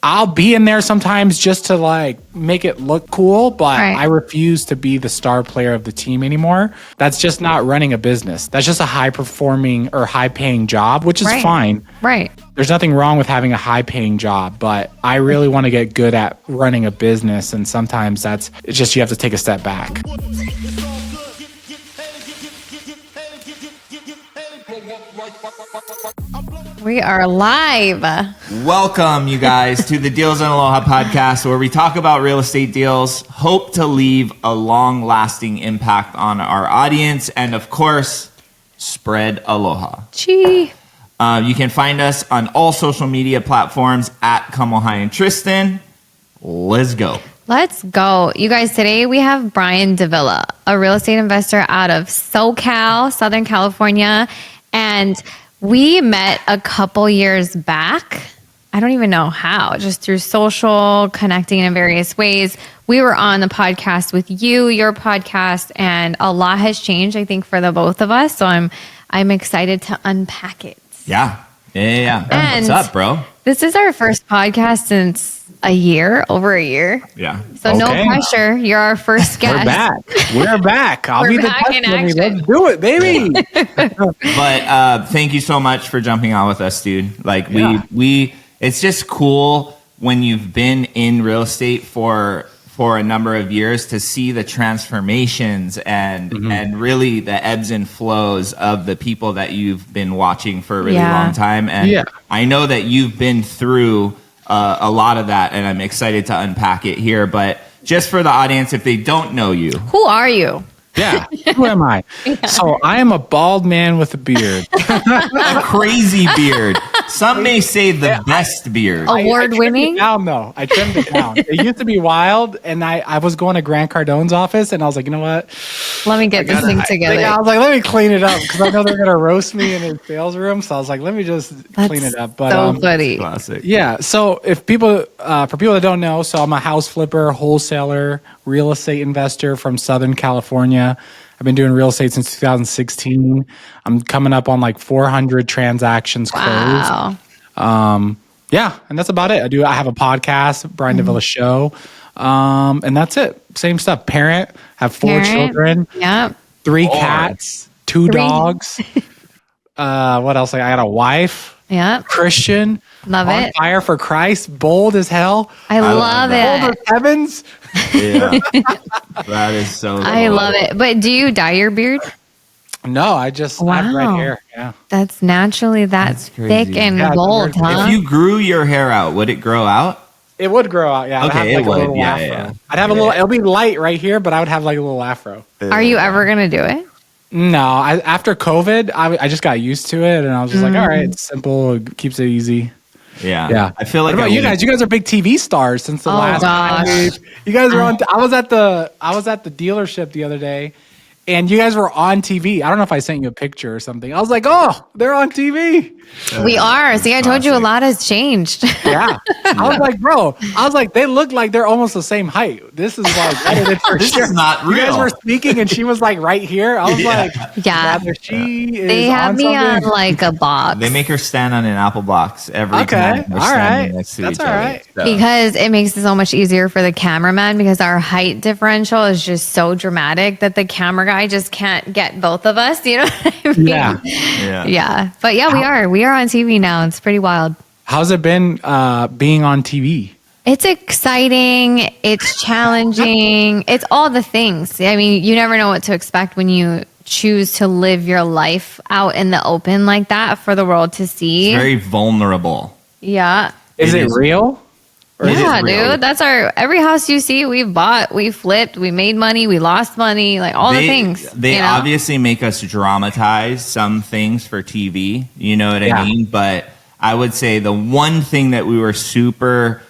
I'll be in there sometimes just to like make it look cool, but I refuse to be the star player of the team anymore. That's just not running a business. That's just a high performing or high paying job, which is fine. Right. There's nothing wrong with having a high paying job, but I really want to get good at running a business. And sometimes it's just, you have to take a step back. We are live. Welcome, you guys, to the Deals Aloha podcast, where we talk about real estate deals, hope to leave a long-lasting impact on our audience, and of course, spread aloha. Gee. You can find us on all social media platforms at Kamohai and Tristyn. Let's go. Let's go. You guys, today we have Brian Davila, a real estate investor out of SoCal, Southern California, and we met a couple years back. I don't even know how, just through social, connecting in various ways. We were on the podcast with you, your podcast, and a lot has changed, I think, for the both of us. So I'm excited to unpack it. Yeah. And what's up, bro? This is our first podcast since over a year. Yeah. So no pressure. You're our first guest. We're back. I'll be the guest. Let's do it, baby. But thank you so much for jumping on with us, dude. Like we it's just cool when you've been in real estate for a number of years to see the transformations and really the ebbs and flows of the people that you've been watching for a really long time. And I know that you've been through a lot of that, and I'm excited to unpack it here. But just for the audience, if they don't know you, who are you? Yeah, who am I? So I am a bald man with a beard. A crazy beard. Some may say the best beard. Award-winning? I trimmed it down. It used to be wild, and I was going to Grant Cardone's office, and I was like, you know what? Let me get this thing together. I was like, let me clean it up, because I know they're going to roast me in his sales room, so I was like, let me just clean it up. But, so funny. Classic. Yeah, so if people, for people that don't know, so I'm a house flipper, wholesaler, real estate investor from Southern California. I've been doing real estate since 2016. I'm coming up on like 400 transactions closed. Yeah, and that's about it. I have a podcast, Brian Davila Show, and that's it. Same stuff. Parent, have 4 children, 3 cats, 2 dogs. What else? I got a wife. Yeah. Christian. Love on it. Fire for Christ. Bold as hell. I love it. Bold as heavens. Yeah. That is so cool. I love it. But do you dye your beard? No, I have red hair. Yeah. That's naturally that's thick and bold, huh? If you grew your hair out, would it grow out? It would grow out, yeah. Okay, it would. Yeah. I'd have a little, it'll be light right here, but I would have like a little afro. Are you ever going to do it? No, after COVID, I just got used to it, and I was just like, all right, it's simple, it keeps it easy. Yeah. I feel like what about you guys? You guys are big TV stars since the last time. You guys were on. I was at the dealership the other day, and you guys were on TV. I don't know if I sent you a picture or something. I was like, oh, they're on TV. We are. See, I told you a lot has changed. Yeah. I was like, bro, they look like they're almost the same height. This is like edited for this sure. is not real. You guys were speaking and she was like right here. I was like, rather she is they have on me something. on like a box. They make her stand on an apple box every time. All right. Next to That's each all other. right. So. Because it makes it so much easier for the cameraman because our height differential is just so dramatic that the camera guy just can't get both of us. You know what I mean? Yeah. But yeah, we are on TV now. It's pretty wild. How's it been being on TV? It's exciting. It's challenging. It's all the things. I mean, you never know what to expect when you choose to live your life out in the open like that for the world to see. It's very vulnerable. Yeah. Is it real? Yeah, dude. That's every house you see, we've bought, we flipped, we made money, we lost money, like all the things. They obviously make us dramatize some things for TV. You know what I mean? But I would say the one thing that was super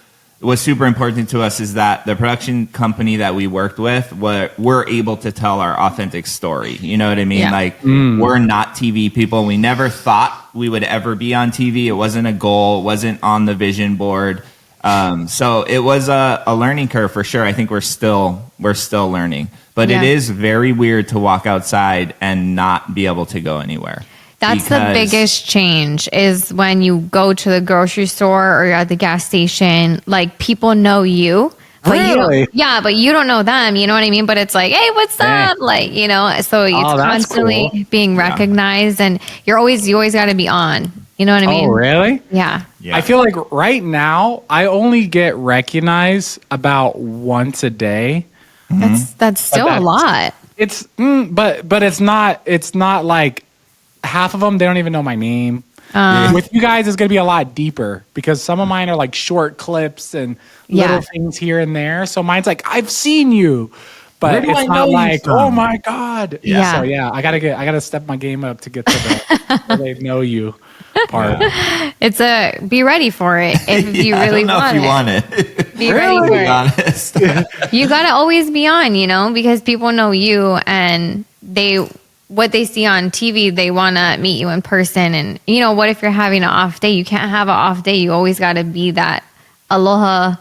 important to us is that the production company that we worked with were able to tell our authentic story. You know what I mean? Yeah. Like we're not TV people. We never thought we would ever be on TV. It wasn't a goal. It wasn't on the vision board. So it was a learning curve for sure. I think we're still learning, but it is very weird to walk outside and not be able to go anywhere. That's the because- biggest change is when you go to the grocery store or you're at the gas station, like people know you. But Really? but you don't know them. You know what I mean? But it's like, hey, what's Dang. up? Like, you know, so it's Oh, that's constantly cool. being recognized, and you always got to be on. You know what I mean? Oh, really? Yeah. Yeah. I feel like right now I only get recognized about once a day. That's still a that's- lot. It's but it's not like half of them they don't even know my name. With you guys, it's gonna be a lot deeper because some of mine are like short clips and little things here and there. So mine's like I've seen you, Where but do I it's know not you like from? oh my god. Yeah. So yeah, I gotta step my game up to get to the where they know you part. It's be ready for it if you I really don't know want if you it. want it. Be ready To for be it. honest. You got to always be on, you know, because people know you and what they see on TV, they want to meet you in person. And, you know, what if you're having an off day? You can't have an off day. You always got to be that aloha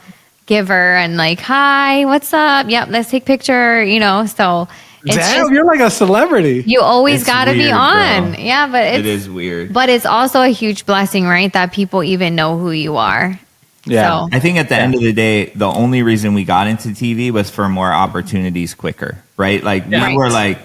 giver and like, hi, what's up? Yep, let's take picture, you know. So it's Damn, you're like a celebrity. you always It's got to be weird, on. bro. Yeah, but It is weird. But it's also a huge blessing, right? That people even know who you are. Yeah. So, I think at the end of the day, the only reason we got into TV was for more opportunities quicker, right? Like we Right. were like,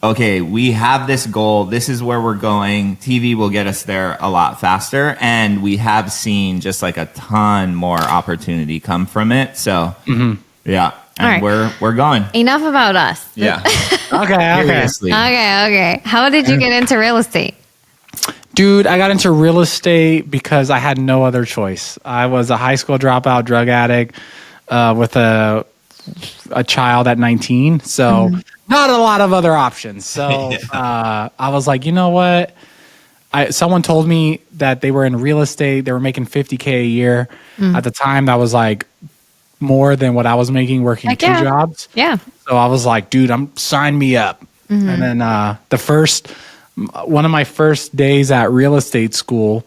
okay, we have this goal. This is where we're going. TV will get us there a lot faster. And we have seen just like a ton more opportunity come from it. So yeah, and All right. we're going. enough about us. Yeah. Okay. Seriously. Okay. How did you get into real estate? Dude, I got into real estate because I had no other choice. I was a high school dropout drug addict with a child at 19. So not a lot of other options. So I was like, you know what? Someone told me that they were in real estate. They were making $50K a year. At the time, that was like more than what I was making working Heck two yeah. jobs. Yeah. So I was like, dude, sign me up. And then one of my first days at real estate school,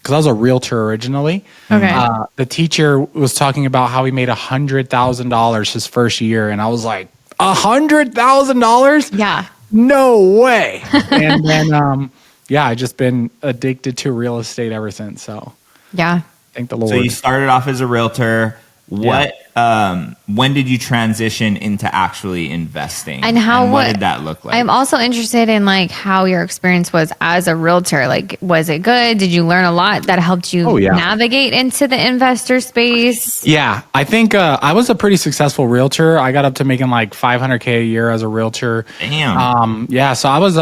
because I was a realtor originally. Okay. The teacher was talking about how he made $100,000 his first year, and I was like, $100,000? Yeah. No way! And then, I just been addicted to real estate ever since. So Yeah. thank the Lord. So you started off as a realtor. When did you transition into actually investing? And what did that look like? I'm also interested in like how your experience was as a realtor. Like, was it good? Did you learn a lot that helped you navigate into the investor space? Yeah, I think I was a pretty successful realtor. I got up to making like $500K a year as a realtor. Damn. So I was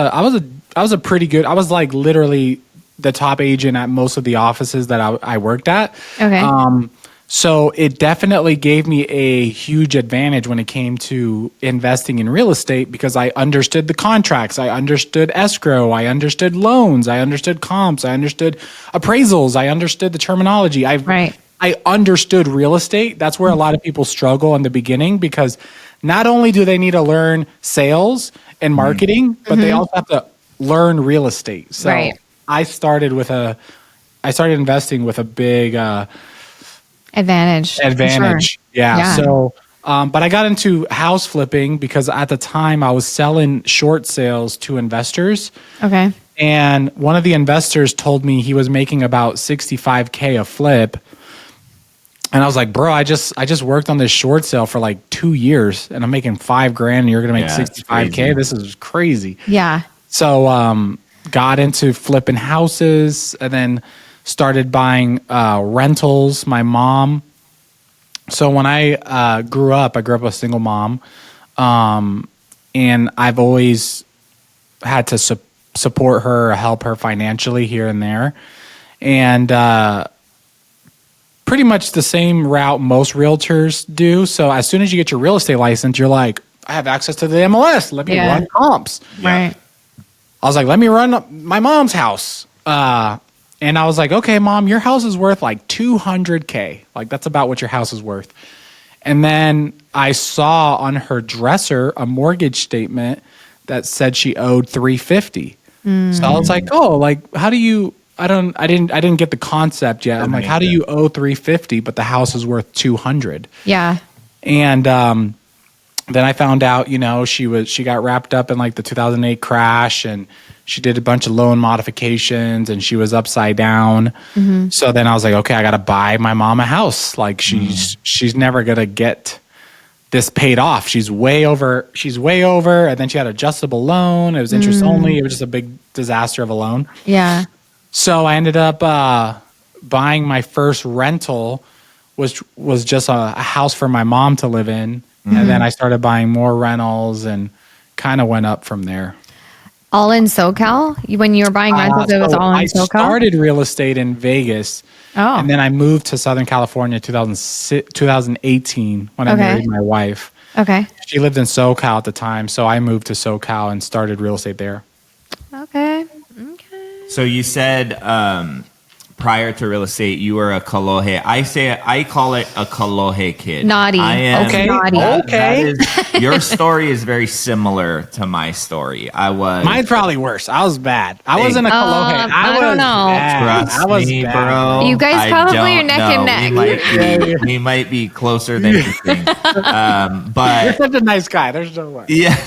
a pretty good. I was like literally the top agent at most of the offices that I worked at. Okay. So it definitely gave me a huge advantage when it came to investing in real estate because I understood the contracts, I understood escrow, I understood loans, I understood comps, I understood appraisals, I understood the terminology. I understood real estate. That's where a lot of people struggle in the beginning because not only do they need to learn sales and marketing, but they also have to learn real estate. So I started investing with a big Advantage. Sure. Yeah. So, but I got into house flipping because at the time I was selling short sales to investors. Okay. And one of the investors told me he was making about $65K a flip. And I was like, bro, I just worked on this short sale for like 2 years and I'm making $5,000 and you're going to make $65K. This is crazy. Yeah. So, got into flipping houses and then started buying rentals. My mom. So when I grew up a single mom, and I've always had to support her, help her financially here and there, and pretty much the same route most realtors do. So as soon as you get your real estate license, you're like, I have access to the MLS. Let me run comps. Right. I was like, let me run my mom's house. And I was like, okay, Mom, your house is worth like $200K. Like that's about what your house is worth. And then I saw on her dresser a mortgage statement that said she owed $350. So I was like, oh, like how do you? I didn't get the concept yet. I'm like, how do you owe $350 but the house is worth $200? Yeah. And then I found out, she got wrapped up in like the 2008 crash, and she did a bunch of loan modifications, and she was upside down. So then I was like, okay, I got to buy my mom a house. Like she's never going to get this paid off. She's way over. And then she had adjustable loan. It was interest only. It was just a big disaster of a loan. Yeah. So I ended up buying my first rental, which was just a house for my mom to live in. And then I started buying more rentals and kind of went up from there. All in SoCal? When you were buying rentals, it was all in SoCal? I started real estate in Vegas. Oh. And then I moved to Southern California 2018 when I married my wife. Okay. She lived in SoCal at the time. So I moved to SoCal and started real estate there. Okay. So you said prior to real estate, you were a Kamohai. I call it a Kamohai kid. Naughty. I am, Okay. Naughty. Okay. Your story is very similar to my story. Mine's probably worse. I was bad. I wasn't a Kamohai. I don't know. Bad. Trust I was me, bad. bro. You guys probably are neck and neck. We might be closer than you think. But You're such a nice guy. There's no way. yeah,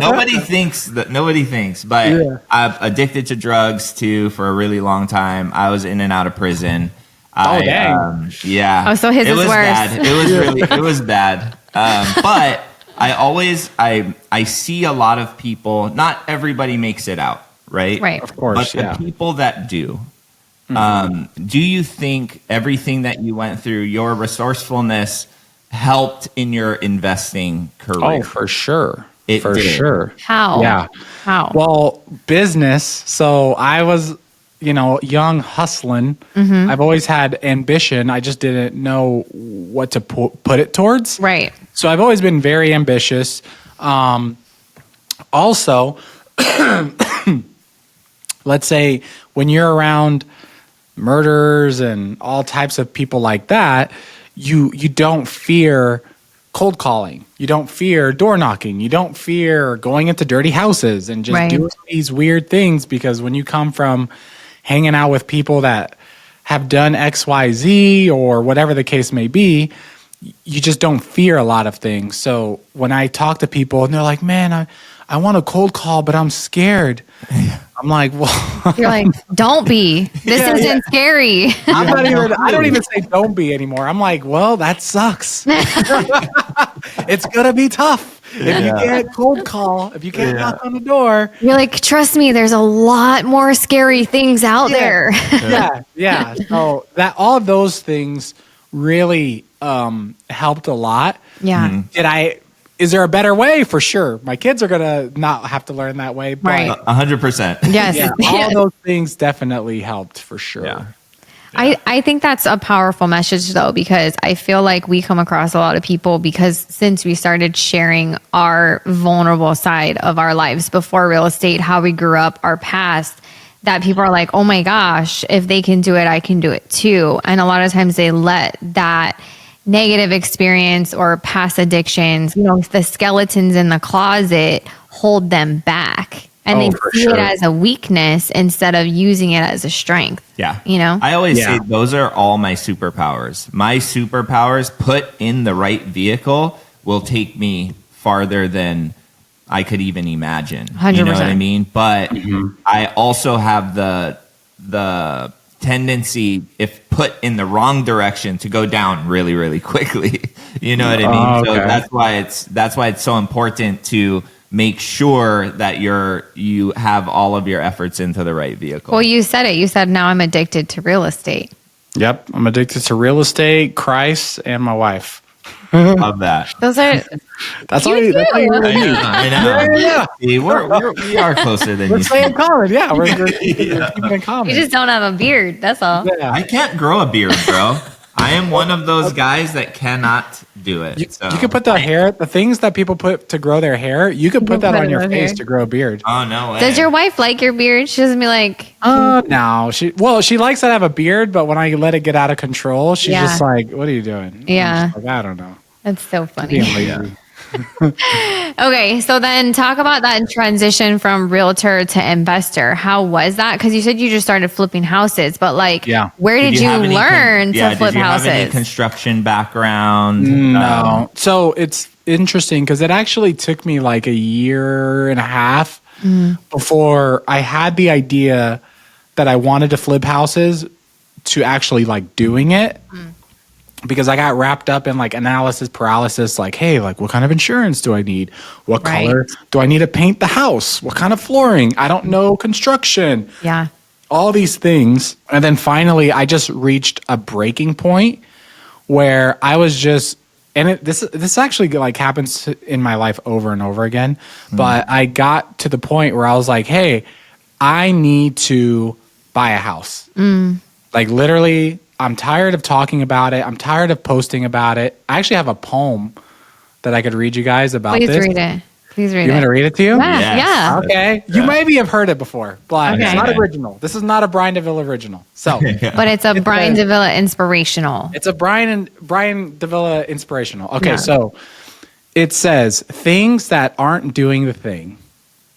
nobody thinks that. Nobody thinks. But I'm addicted to drugs too for a really long time. I was in and out of prison. Dang. Yeah. Oh, so his it is was worse. bad. It was it was bad. But I see a lot of people. Not everybody makes it out, right? Right. Of course, But the people that do. Do you think everything that you went through, your resourcefulness, helped in your investing career? Oh, for sure. For sure. How? Yeah. How? Well, business. So I was, young hustling. I've always had ambition. I just didn't know what to put it towards. Right. So I've always been very ambitious. Also, let's say when you're around murderers and all types of people like that, you don't fear cold calling. You don't fear door knocking. You don't fear going into dirty houses and just doing these weird things, because when you come from hanging out with people that have done XYZ or whatever the case may be, you just don't fear a lot of things. So when I talk to people and they're like, man, I want a cold call, but I'm scared. I'm like, well, You're like, don't be. This isn't scary. I don't even say don't be anymore. I'm like, well, that sucks. It's going to be tough. If you can't cold call, if you can't knock on the door. You're like, trust me, there's a lot more scary things out there. Yeah. So all of those things really helped a lot. Yeah. Is there a better way? For sure. My kids are going to not have to learn that way. But Right. 100%. Yes. yeah, all those things definitely helped for sure. Yeah. I think that's a powerful message, though, because I feel like we come across a lot of people, because since we started sharing our vulnerable side of our lives before real estate, how we grew up, our past, that people are like, oh my gosh, if they can do it, I can do it too. And a lot of times they let that negative experience or past addictions, the skeletons in the closet, hold them back. And they see it as a weakness instead of using it as a strength. Yeah. I always say those are all my superpowers. My superpowers put in the right vehicle will take me farther than I could even imagine. 100%. You know what I mean? But I also have the tendency, if put in the wrong direction, to go down really, really quickly. You know what I mean? So that's why it's so important to make sure that you have all of your efforts into the right vehicle. Well, you said it. You said, now I'm addicted to real estate. Yep. I'm addicted to real estate, Christ, and my wife. Love that. Those are That's all you really need. I know. Yeah. See, we are closer than you Let's stay in common. Yeah. We're keeping in common. you just don't have a beard. That's all. Yeah. I can't grow a beard, bro. I am one of those guys that cannot do it. You could put the things that people put to grow their hair, you could put that on your face to grow a beard. Oh, no way. Does your wife like your beard? She doesn't be like, No. She likes to have a beard, but when I let it get out of control, she's just like, what are you doing? Yeah. I'm just like, I don't know. that's so funny. Being lazy. Okay, so then talk about that transition from realtor to investor. How was that? Because you said you just started flipping houses, but like, Yeah. where did you learn to flip Did you have any houses? construction background? No. So it's interesting because it actually took me like a year and a half before I had the idea that I wanted to flip houses to actually like doing it. Because I got wrapped up in like analysis paralysis, like, hey, like what kind of insurance do I need? What color do I need to paint the house? What kind of flooring? I don't know construction. Yeah. All these things. And then finally I just reached a breaking point where I was just, and this actually like happens in my life over and over again. But I got to the point where I was like, hey, I need to buy a house. Like literally, I'm tired of talking about it. I'm tired of posting about it. I actually have a poem that I could read you guys about Please this. read it. Please read You want me to read it to you? Yeah. Yes. Yeah. Okay. You maybe have heard it before, but it's not original. This is not a Brian Davila original. So But it's a Brian Davila inspirational. it's a Brian Davila inspirational. Okay, so it says things that aren't doing the thing.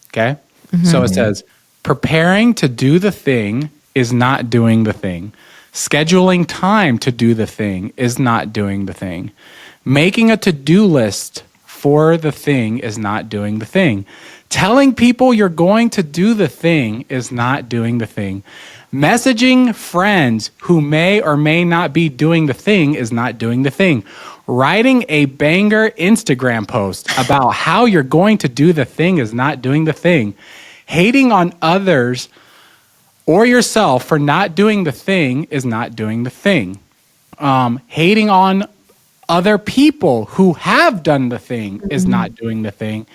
Okay? So it says preparing to do the thing is not doing the thing. Scheduling time to do the thing is not doing the thing. Making a to-do list for the thing is not doing the thing. Telling people you're going to do the thing is not doing the thing. Messaging friends who may or may not be doing the thing is not doing the thing. Writing a banger Instagram post about how you're going to do the thing is not doing the thing. Hating on others or yourself for not doing the thing is not doing the thing. Hating on other people who have done the thing is not doing the thing.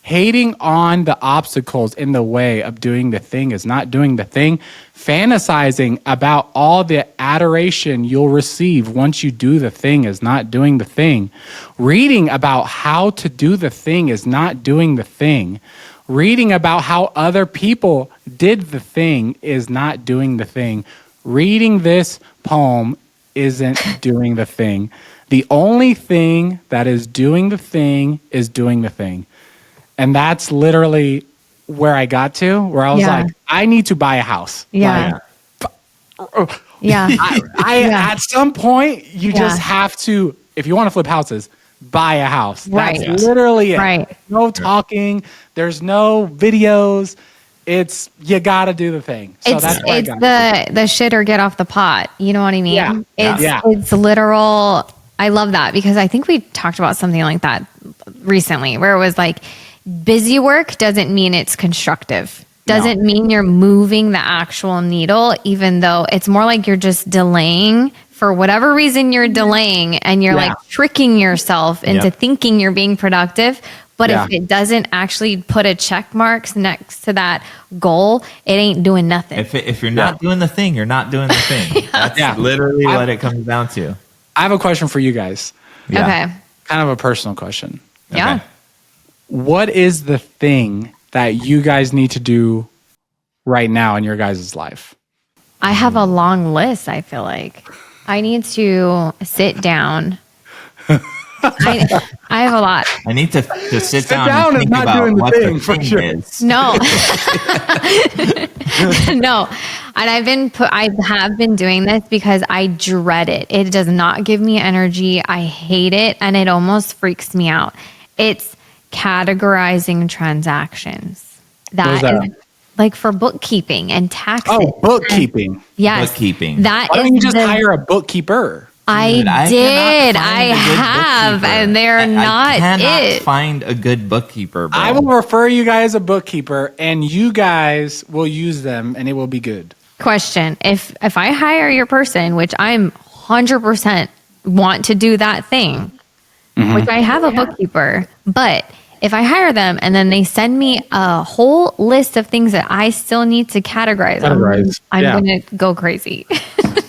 Hating on the obstacles in the way of doing the thing is not doing the thing. Fantasizing about all the adoration you'll receive once you do the thing is not doing the thing. Reading about how to do the thing is not doing the thing. Reading about how other people did the thing is not doing the thing. Reading this poem isn't doing the thing. The only thing that is doing the thing is doing the thing. And that's literally where I got to, where I was like, I need to buy a house. Yeah. Like, Yeah. At some point, you just have to, if you want to flip houses, buy a house. Right. That's literally it. Right. No talking. There's no videos. It's, you got to do the thing. So that's where I got the shit or get off the pot. You know what I mean? Yeah. It's literal. I love that because I think we talked about something like that recently where it was like busy work doesn't mean it's constructive. Doesn't mean you're moving the actual needle, even though it's more like you're just delaying for whatever reason you're delaying and you're like tricking yourself into thinking you're being productive. But if it doesn't actually put a check marks next to that goal, it ain't doing nothing. If you're not doing the thing, you're not doing the thing. That's literally what it comes down to. I have a question for you guys. Yeah. Okay. Kind of a personal question. Yeah. Okay. What is the thing that you guys need to do right now in your guys' life? I have a long list, I feel like. I need to sit down. I have a lot. I need to sit down and is think not about doing the what thing, the for thing sure. is. No. No. And I have been doing this because I dread it. It does not give me energy. I hate it and it almost freaks me out. It's categorizing transactions. That is like for bookkeeping and taxes. Oh, bookkeeping. Yes. Bookkeeping. That Why is don't you just hire a bookkeeper? I Dude, I did. cannot I find a good have, bookkeeper. and they're not I cannot it. find a good bookkeeper, bro. I will refer you guys a bookkeeper, and you guys will use them, and it will be good. Question: If I hire your person, which I'm 100% want to do that thing, which I have a bookkeeper, but if I hire them and then they send me a whole list of things that I still need to categorize, I'm going to go crazy.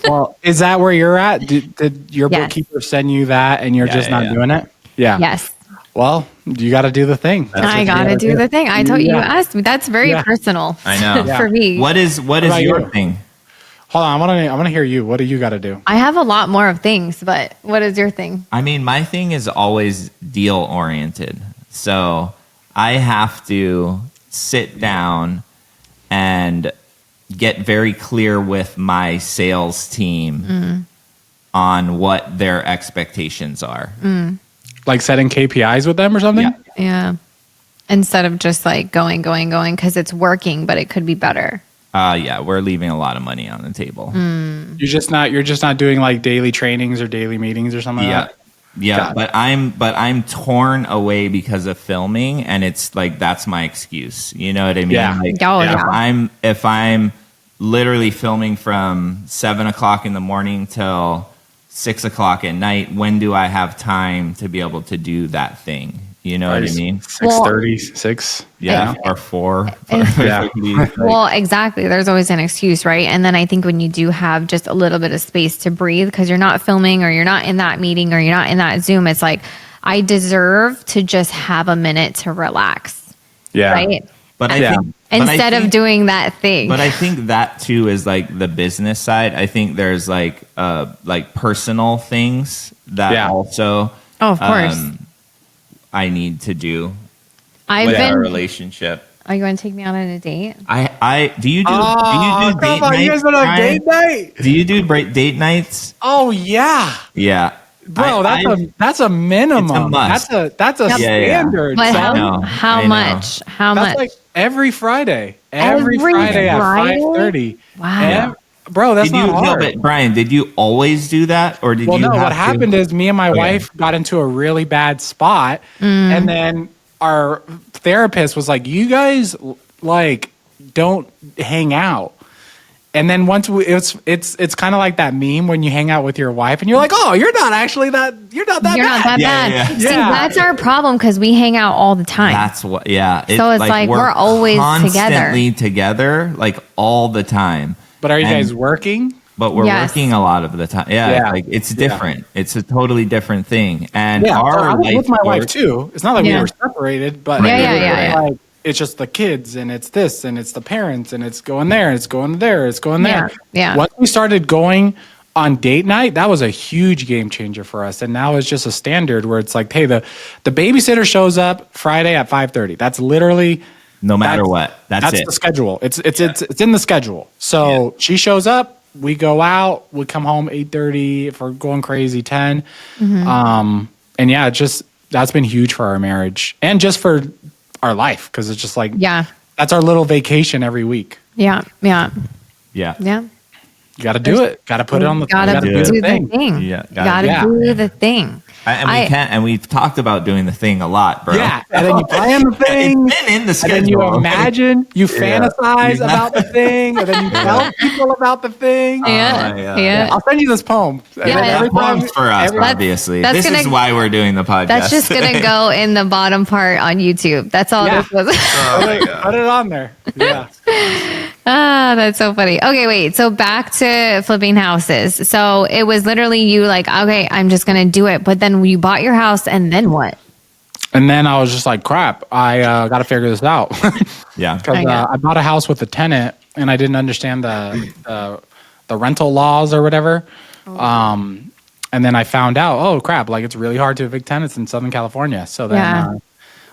Well, is that where you're at? Did your bookkeeper send you that, and you're just not doing it? Yeah. Yes. Well, you got to do the thing. I got to do the thing. I told you asked me. That's very personal. I know. for me. What is your you? thing? Hold on, I want to hear you. What do you got to do? I have a lot more of things, but what is your thing? I mean, my thing is always deal oriented. So I have to sit down and get very clear with my sales team on what their expectations are. Like setting KPIs with them or something? Yeah. Yeah. Instead of just like going because it's working, but it could be better. Yeah, we're leaving a lot of money on the table. You're just not doing like daily trainings or daily meetings or something Yeah. like that? Yeah, but I'm torn away because of filming, and it's like that's my excuse. You know what I mean? Yeah. Like, Oh, yeah. if I'm literally filming from 7 o'clock in the morning till 6 o'clock at night, when do I have time to be able to do that thing? You know what I mean? 6:30, 6. Yeah, or 4. Yeah. Well, exactly. There's always an excuse, right? And then I think when you do have just a little bit of space to breathe because you're not filming or you're not in that meeting or you're not in that Zoom, it's like, I deserve to just have a minute to relax. Yeah. Right? But I Yeah. think Instead of doing that thing. But I think that too is like the business side. I think there's like personal things that also Oh, of course. I need to do I've with our been. relationship. Are you going to take me out on a date? Do you do date nights? You guys went on date night? Do you do date nights? Oh yeah. Yeah. Bro, that's a minimum. It's a must. That's a standard. But son. how I know. much? How That's much? like every Friday. Every Friday at Friday? 5:30. Wow. Bro, that's not hard. But Brian, did you always do that, or did Well, you? no. have What to- happened is me and my wife got into a really bad spot, and then our therapist was like, "You guys like don't hang out." And then once it's kind of like that meme when you hang out with your wife and you're like, "Oh, you're not that You're bad." not that Yeah, bad. yeah. See, Yeah. that's our problem because we hang out all the time. That's what. Yeah. So it's like we're always constantly together, like all the time. But are you And- guys working? But we're Yes. working a lot of the time. Yeah, Yeah. like it's different. It's a totally different thing. And Yeah, so our I was life with my wife work- too. It's not like we Yeah. were separated, but Yeah, it yeah, was yeah. like it's just the kids and it's this and it's the parents and it's going there and it's going there, it's going there. Yeah. Once we started going on date night, that was a huge game changer for us. And now it's just a standard where it's like, hey, the babysitter shows up Friday at 5:30. That's literally no matter what. That's it. the schedule. It's in the schedule. So she shows up, we go out, we come home 8:30 if we're going crazy 10. And yeah, that's been huge for our marriage and just for our life because it's just like that's our little vacation every week. Yeah. Yeah. You got to do it. Got to put it on the. Gotta do do the the thing. thing. Yeah, Gotta do the thing. And we've talked about doing the thing a lot, bro. Yeah, and then you plan the thing. It's been in the And schedule. then you imagine, you fantasize Yeah. about the thing, and then you tell people about the thing. Yeah. I'll send you this poem. And Yeah, then yeah. every time- Poems for us, every- obviously. that's This is gonna- why we're doing the podcast. That's just gonna go in the bottom part on YouTube. That's all Yeah. this was. Put it on there. Yeah. That's so funny. Okay, wait. So back to flipping houses. So it was literally you like, okay, I'm just gonna do it. But then you bought your house, and then what? And then I was just like, crap, I got to figure this out. Yeah. Because I bought a house with a tenant and I didn't understand the rental laws or whatever. And then I found out, oh crap, like it's really hard to evict tenants in Southern California. So then,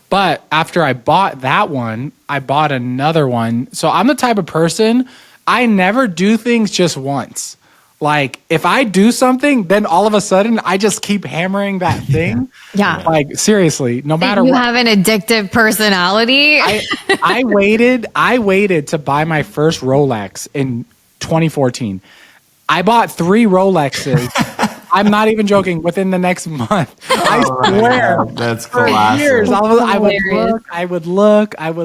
but after I bought that one, I bought another one. So I'm the type of person, I never do things just once. Like if I do something, then all of a sudden I just keep hammering that thing. Yeah. Like seriously, no matter You what. have an addictive personality. I waited to buy my first Rolex in 2014. I bought 3 Rolexes. I'm not even joking. Within the next month, I swear. That's For classic. years, I would Hilarious.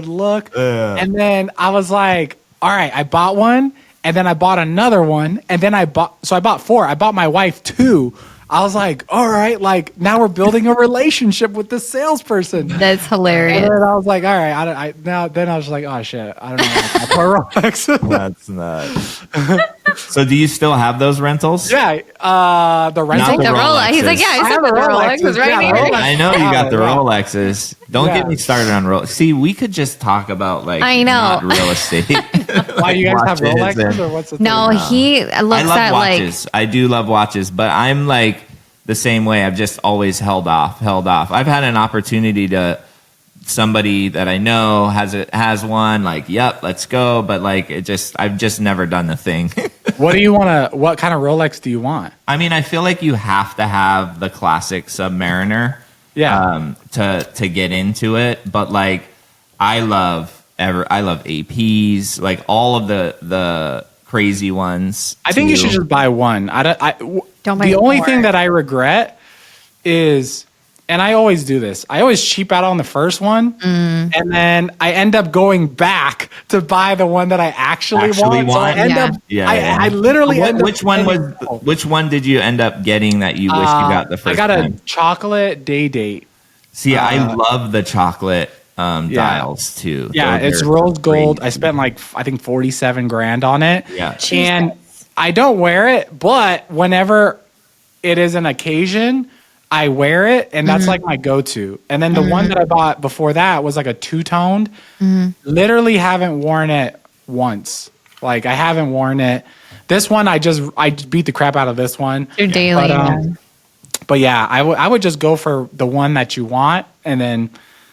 look, and then I was like, "All right, I bought one, and then I bought another one, and then I bought 4. I bought my wife 2. I was like, all right, like now we're building a relationship with this salesperson. That's And hilarious. then I was like, all right, then I was like, oh shit, I don't know. Poor Rolex. That's nuts. So do you still have those rentals? Yeah, the rental. Not The Rolex. He's like, Rolexes. yeah, I I said have the the Rolex Rolexes. is right Yeah, here. Rolex. I know you got the Yeah. Rolexes. Don't get Yeah. me started on Rolex. See, we could just talk about like I know. not real estate. Why you guys have Watches Rolexes and- or what's the No, thing? he I looks love at like watches. I do love watches, but I'm like the same way. I've just always held off. I've had an opportunity to somebody that I know has one. Like, yep, let's go. But like, I've just never done the thing. What do you want to? What kind of Rolex do you want? I mean, I feel like you have to have the classic Submariner, Yeah. to get into it. But like, I love APs, like all of the crazy ones. I think you too. should just buy one. Don't buy the only more. thing that I regret is, and I always do this, I always cheap out on the first one, and then I end up going back to buy the one that I actually want. So I want? end Yeah. up, Yeah, yeah. I literally end up. Which one did you end up getting that you wish you got the first I got a time? chocolate day date. See, I love the chocolate dials too. Yeah, Those it's are rose gold. crazy. I spent like I think 47 grand on it. Yeah. And I don't wear it, but whenever it is an occasion, I wear it, and that's like my go-to. And then the one that I bought before that was like a two-toned. Literally haven't worn it once. Like I haven't worn it. This one, I beat the crap out of this one. your daily. But yeah, I would just go for the one that you want, and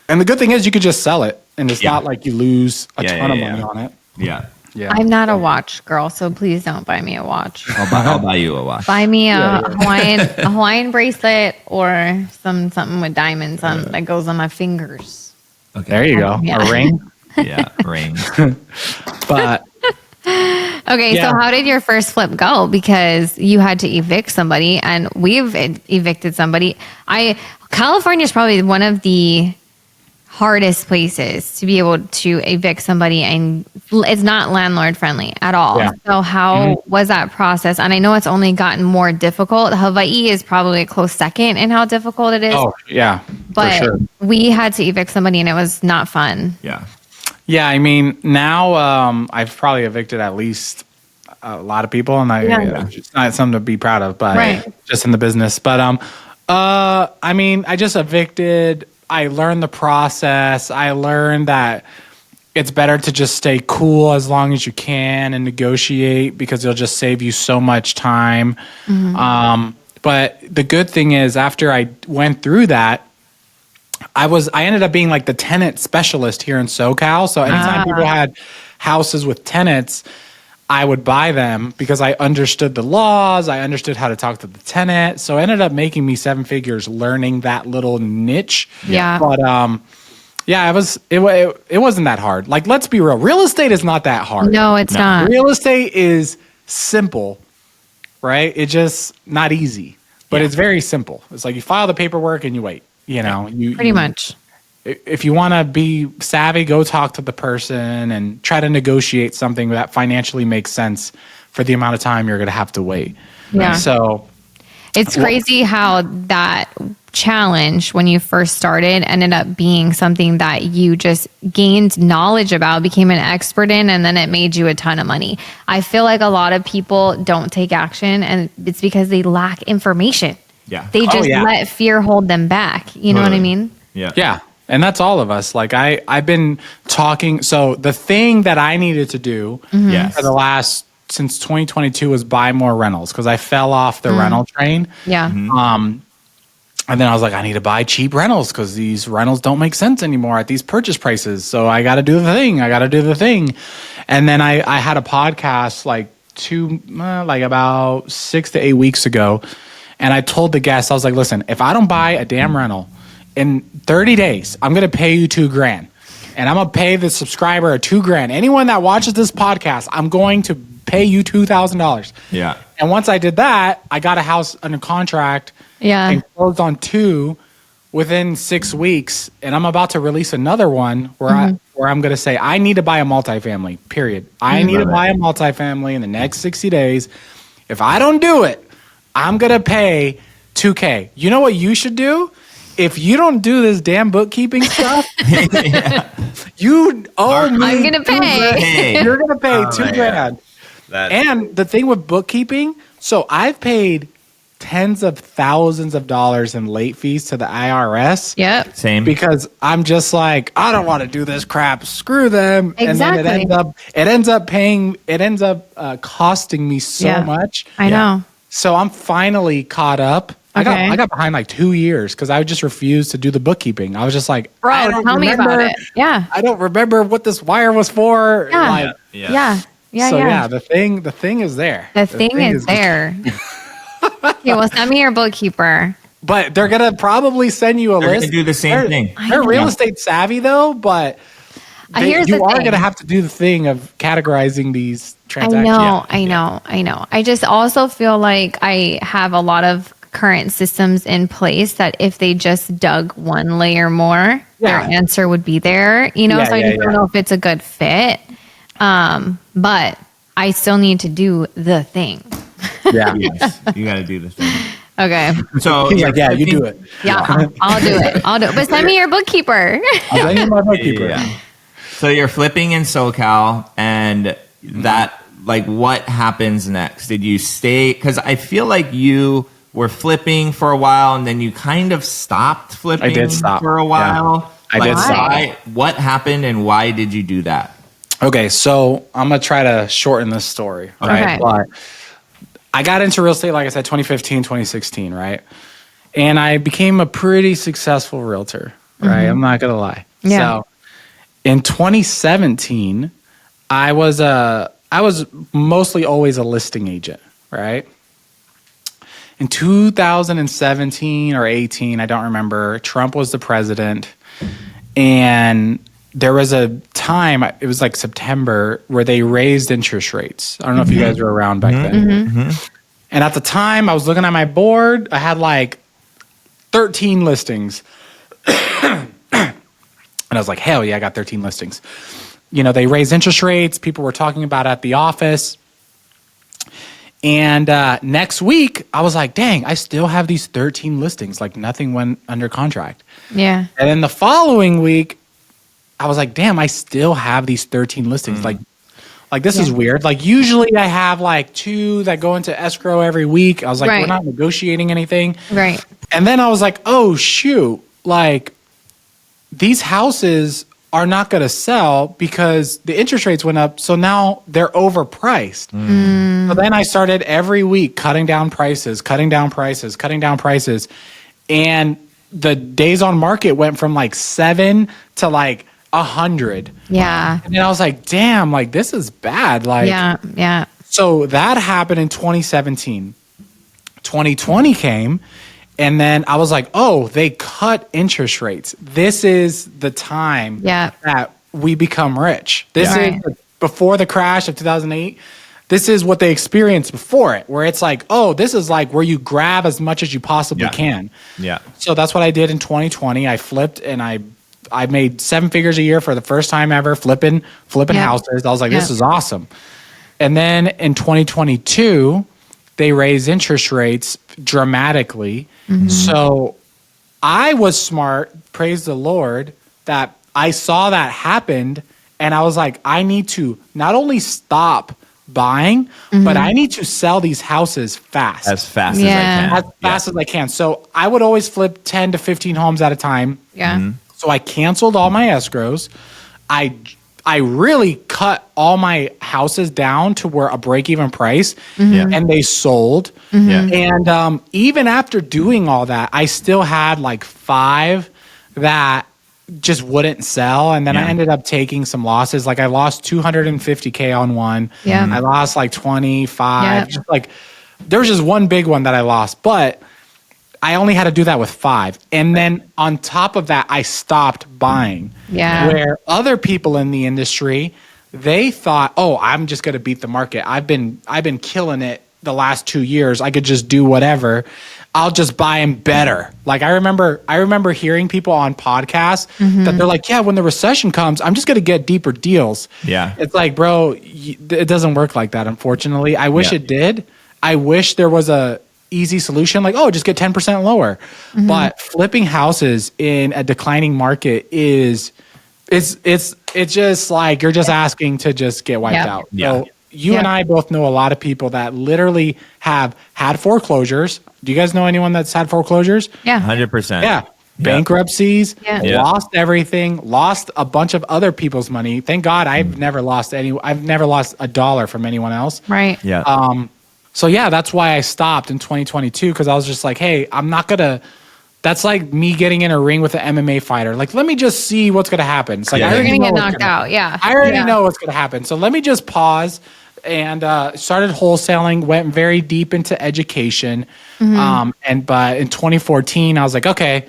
the good thing is you could just sell it, and it's not like you lose a ton of money on it. Yeah. Yeah, I'm not a watch girl, so please don't buy me a watch. I'll buy you a watch. Buy me a Hawaiian bracelet or something with diamonds on that goes on my fingers. Okay. there you go, Yeah. a ring. Yeah, ring. But Okay, Yeah. so how did your first flip go? Because you had to evict somebody, and we've evicted somebody. California is probably one of the hardest places to be able to evict somebody, and it's not landlord friendly at all. Yeah. So how was that process? And I know it's only gotten more difficult. Hawaii is probably a close second in how difficult it is. oh yeah, but for sure. we had to evict somebody, and it was not fun. Yeah. Yeah, I mean now I've probably evicted at least a lot of people, and it's not something to be proud of, but Right. just in the business. But I mean, I just evicted. I learned the process. I learned that it's better to just stay cool as long as you can and negotiate, because it'll just save you so much time. But the good thing is, after I went through that, I ended up being like the tenant specialist here in SoCal. So anytime people had houses with tenants, I would buy them because I understood the laws. I understood how to talk to the tenant. So it ended up making me 7 figures learning that little niche. Yeah. But yeah, it wasn't that hard. Like, let's be real. Real estate is not that hard. No, it's not. Real estate is simple, right? It's just not easy, but it's very simple. It's like you file the paperwork and you wait. You know, Pretty much. if you want to be savvy, go talk to the person and try to negotiate something that financially makes sense for the amount of time you're going to have to wait. Yeah. So It's crazy how that challenge when you first started ended up being something that you just gained knowledge about, became an expert in, and then it made you a ton of money. I feel like a lot of people don't take action, and it's because they lack information. Yeah. They just yeah. let fear hold them back. You know what I Totally. mean? Yeah. yeah, and that's all of us. Like I've been talking. So the thing that I needed to do Yes. for the last since 2022 was buy more rentals, because I fell off the rental train. Yeah. And then I was like, I need to buy cheap rentals because these rentals don't make sense anymore at these purchase prices. So I got to do the thing. And then I had a podcast like about 6 to 8 weeks ago. And I told the guests, I was like, listen, if I don't buy a damn rental in 30 days, I'm going to pay you $2,000. And I'm going to pay the subscriber $2,000. Anyone that watches this podcast, I'm going to pay you $2,000. Yeah. And once I did that, I got a house under contract Yeah. and closed on 2 within 6 weeks. And I'm about to release another one where I'm going to say, I need to buy a multifamily, period. I need to buy a multifamily in the next 60 days. If I don't do it, I'm going to pay $2,000. You know what you should do? If you don't do this damn bookkeeping stuff, you owe me. I'm gonna pay. Hey. You're going to pay $2,000. And the thing with bookkeeping, so I've paid tens of thousands of dollars in late fees to the IRS. Yep. Same. Because I'm just like, I don't want to do this crap. Screw them. Exactly. And then it ends up costing me so much. I know. So I'm finally caught up. Okay. I got behind like 2 years because I just refused to do the bookkeeping. I was just like, Bro, tell me about it. Yeah. I don't remember what this wire was for. Yeah. Like, Yeah. the thing is there. The thing is there. Okay, well, send me your bookkeeper. But they're gonna probably send you a They're list. gonna do the same thing. They're real estate savvy though, but Here's you the are thing. gonna have to do the thing of categorizing these transactions. I know. I just also feel like I have a lot of current systems in place that if they just dug one layer more, their answer would be there. So I just don't know if it's a good fit. But I still need to do the thing. Yeah. Yes, you got to do this thing. Okay. So He's like, you do it. Yeah, I'll do it. But send me your bookkeeper. I'll send you my bookkeeper. Yeah. So you're flipping in SoCal, and that, like, what happens next? Did you stay? Because I feel like you were flipping for a while, and then you kind of stopped flipping. I did stop for a while. Yeah. I did stop. What happened, and why did you do that? Okay, so I'm gonna try to shorten this story. Right? Okay. But I got into real estate, like I said, 2015, 2016, right? And I became a pretty successful realtor, right? I'm not gonna lie. Yeah. So in 2017, I was mostly always a listing agent, right? In 2017 or 18, I don't remember, Trump was the president, and there was a time, it was like September, where they raised interest rates. I don't know if you guys were around back then. And at the time, I was looking at my board. I had like 13 listings. And I was like, hell yeah, I got 13 listings. They raised interest rates. People were talking about it at the office. And next week, I was like, dang, I still have these 13 listings. Like nothing went under contract. Yeah. And then the following week, I was like, damn, I still have these 13 listings. Like this is weird. Like usually I have like 2 that go into escrow every week. I was like, we're not negotiating anything. Right. And then I was like, oh shoot, like these houses are not going to sell because the interest rates went up. So now they're overpriced. So then I started every week cutting down prices. And the days on market went from like 7 to like 100. Yeah. And then I was like, damn, like this is bad. Like, Yeah. so that happened in 2017. 2020 came, and then I was like, oh, they cut interest rates. This is the time that we become rich. This is before the crash of 2008. This is what they experienced before it, where it's like, oh, this is like where you grab as much as you possibly can. Yeah. So that's what I did in 2020. I flipped, and I made 7 figures a year for the first time ever flipping houses. I was like, this is awesome. And then in 2022, they raised interest rates dramatically. So I was smart, praise the Lord, that I saw that happened, and I was like, I need to not only stop buying, but I need to sell these houses fast. As fast as I can. As fast as I can. So I would always flip 10 to 15 homes at a time. Yeah. So I canceled all my escrows. I really cut all my houses down to where a break-even price, and they sold. And even after doing all that, I still had like 5 that just wouldn't sell. And then I ended up taking some losses. Like I lost $250K on one. Yeah. I lost like 25. Just like there was just one big one that I lost, but I only had to do that with 5. And then on top of that, I stopped buying. Yeah. Where other people in the industry, they thought, oh, I'm just going to beat the market. I've been killing it the last 2 years. I could just do whatever. I'll just buy them better. Like I remember hearing people on podcasts that they're like, yeah, when the recession comes, I'm just going to get deeper deals. Yeah. It's like, bro, it doesn't work like that, unfortunately. I wish it did. I wish there was a easy solution, like, oh, just get 10% lower. But flipping houses in a declining market it's just like you're just asking to just get wiped out. So you and I both know a lot of people that literally have had foreclosures. Do you guys know anyone that's had foreclosures? Yeah. 100%. Yeah. Bankruptcies, Yeah. lost everything, lost a bunch of other people's money. Thank God I've never lost $1 from anyone else. Right. Yeah. So yeah, that's why I stopped in 2022, because I was just like, hey, I'm not gonna. That's like me getting in a ring with an MMA fighter. Like, let me just see what's gonna happen. It's like Yeah. I You're already going to know get what's knocked gonna out. happen. Yeah. I already know what's gonna happen. So let me just pause and started wholesaling. Went very deep into education, but in 2014, I was like, okay,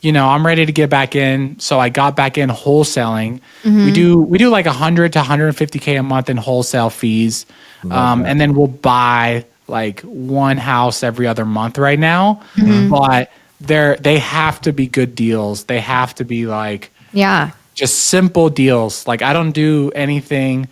I'm ready to get back in. So I got back in wholesaling. We do like 100 to 150K a month in wholesale fees. And then we'll buy like one house every other month right now. But they have to be good deals. They have to be like Yeah. just simple deals. Like I don't do anything.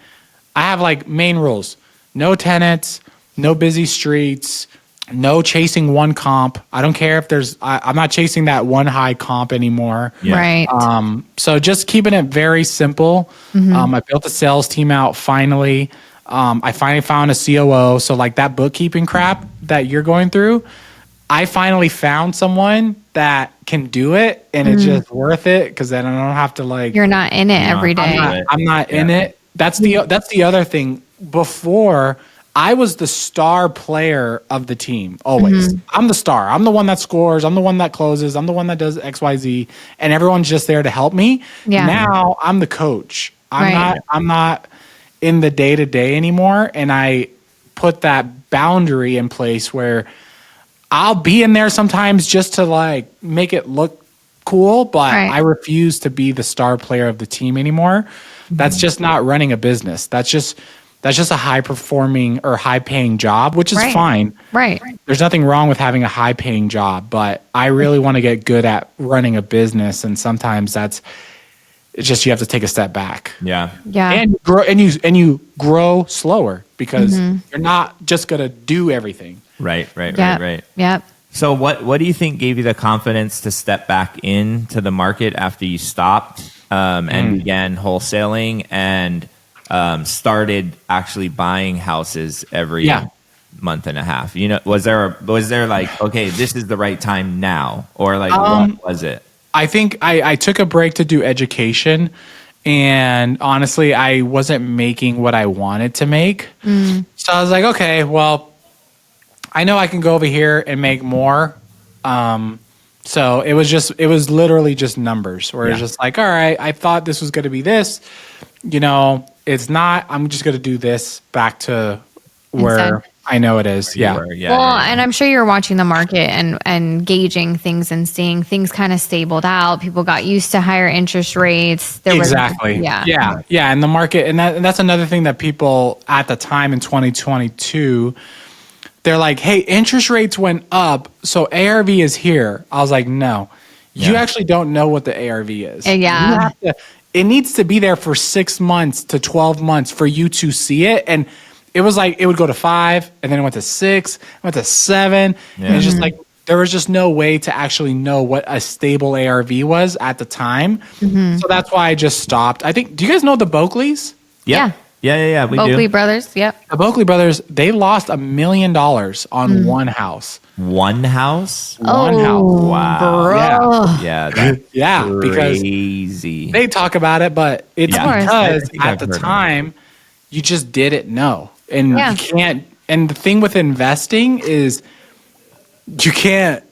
I have like main rules: no tenants, no busy streets, no chasing one comp. I don't care if I'm not chasing that one high comp anymore. Yeah. Right. So just keeping it very simple. I built a sales team out finally. I finally found a COO. So like that bookkeeping crap that you're going through, I finally found someone that can do it, and it's just worth it, because then I don't have to like. You're not in it every day. I'm not in it. That's the other thing. Before, I was the star player of the team always. I'm the star. I'm the one that scores. I'm the one that closes. I'm the one that does XYZ, and everyone's just there to help me. Yeah. Now I'm the coach. Right. I'm not in the day-to-day anymore, and I put that boundary in place where I'll be in there sometimes just to like make it look cool, but I refuse to be the star player of the team anymore. That's just not running a business. That's just a high performing or high paying job, which is fine. Right. There's nothing wrong with having a high paying job, but I really want to get good at running a business, and sometimes it's just you have to take a step back. Yeah. Yeah. And grow, and you grow slower, because you're not just gonna do everything. Right. Yep. So what do you think gave you the confidence to step back into the market after you stopped and began wholesaling and started actually buying houses every month and a half? Was there like, okay, this is the right time now, or like what was it? I think I took a break to do education, and honestly, I wasn't making what I wanted to make. So I was like, okay, well, I know I can go over here and make more. So it was literally just numbers, where it's just like, all right, I thought this was going to be this, it's not. I'm just going to do this back to where I know it is. Yeah. And I'm sure you're watching the market and gauging things and seeing things kind of stabled out. People got used to higher interest rates. Exactly. Yeah. And the market, and that's another thing that people at the time in 2022, they're like, hey, interest rates went up, so ARV is here. I was like, no, you actually don't know what the ARV is. Yeah. It needs to be there for 6 months to 12 months for you to see it. And it was like, it would go to 5, and then it went to 6, went to 7. And it's just like, there was just no way to actually know what a stable ARV was at the time. So that's why I just stopped. I think, do you guys know the Boakleys? Yeah. Yeah. We Boakley do. Brothers. Yep. The Boakley brothers, they lost $1 million on one house. One house? One house. Wow. Bro. Yeah. That's Because crazy. they talk about it, but it's Yeah. because think at I've the heard of time, you just didn't know. And Yeah. you can't, and the thing with investing is you can't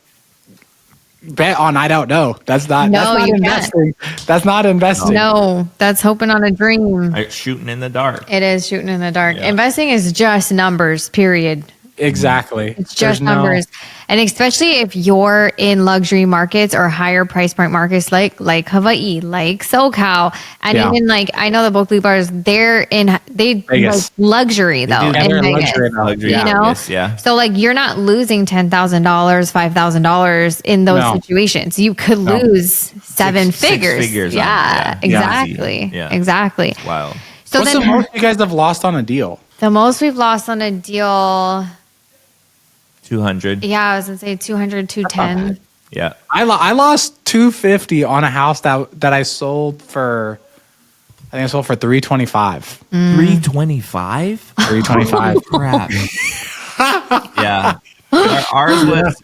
bet on I don't know. That's not you can't. investing. That's not investing. No, that's hoping on a dream. Like shooting in the dark. It is shooting in the dark. Yeah. Investing is just numbers, period. Exactly. It's just numbers. And especially if you're in luxury markets or higher price point markets like Hawaii, like SoCal. And even like, I know the Boakley bars, they Vegas. like luxury though. Yeah, In they're Vegas. Luxury, You know? Vegas, yeah. So like you're not losing $10,000, $5,000 in those situations. You could lose seven figures. 6 figures. Yeah, exactly. Yeah. Exactly. Wow. So What's then the most you guys have lost on a deal? the most we've lost on a deal, 200. yeah, I was gonna say 200, 210. Yeah. I lost $250 on a house that I sold for I think it sold for $325. $325? $325. Crap. Yeah. Ours was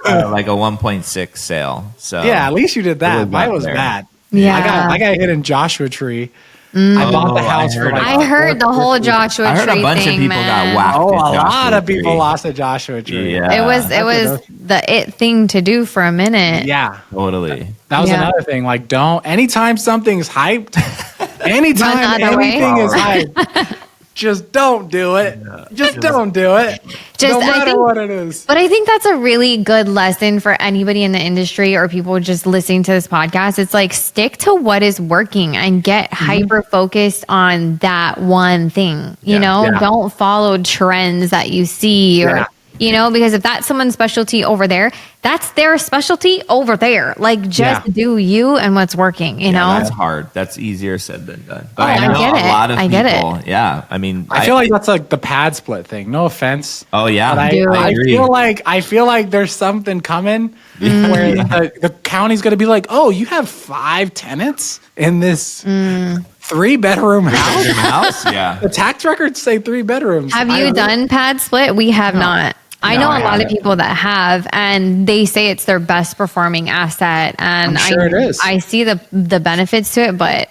like a 1.6 sale. So Yeah, at least you did that. Mine was there. bad. Yeah. I got hit in Joshua Tree. I bought the house for like I heard the whole Joshua I heard Tree a bunch thing, of people man. got whacked. Oh, at a Joshua lot of people Tree. lost a Joshua Tree. Yeah. It was the it thing to do for a minute. Yeah. Totally. That was Yeah. another thing. Like, anytime something's hyped, anytime Run the other way. anything is hyped, just don't do it. Just don't do it. Just- no I matter think- what it is. But I think that's a really good lesson for anybody in the industry or people just listening to this podcast. It's like stick to what is working and get hyper focused on that one thing. You know, Yeah. don't follow trends that you see or, Yeah. you know, because if that's someone's specialty over there, that's their specialty over there. Like just do you and what's working, you know? That's hard. That's easier said than done. But Oh, I know get it. a lot of I people. get it. Yeah. I mean, I feel like that's like the pad split thing. No offense. Oh yeah. But Dude. I agree. feel like there's something coming where the county's going to be like, oh, you have 5 tenants in this 3-bedroom house. house. Yeah. The tax records say 3 bedrooms. Have you done pad split? We have not. I know I a lot of haven't. people that have, and they say it's their best performing asset. And I'm sure it is. I see the benefits to it, but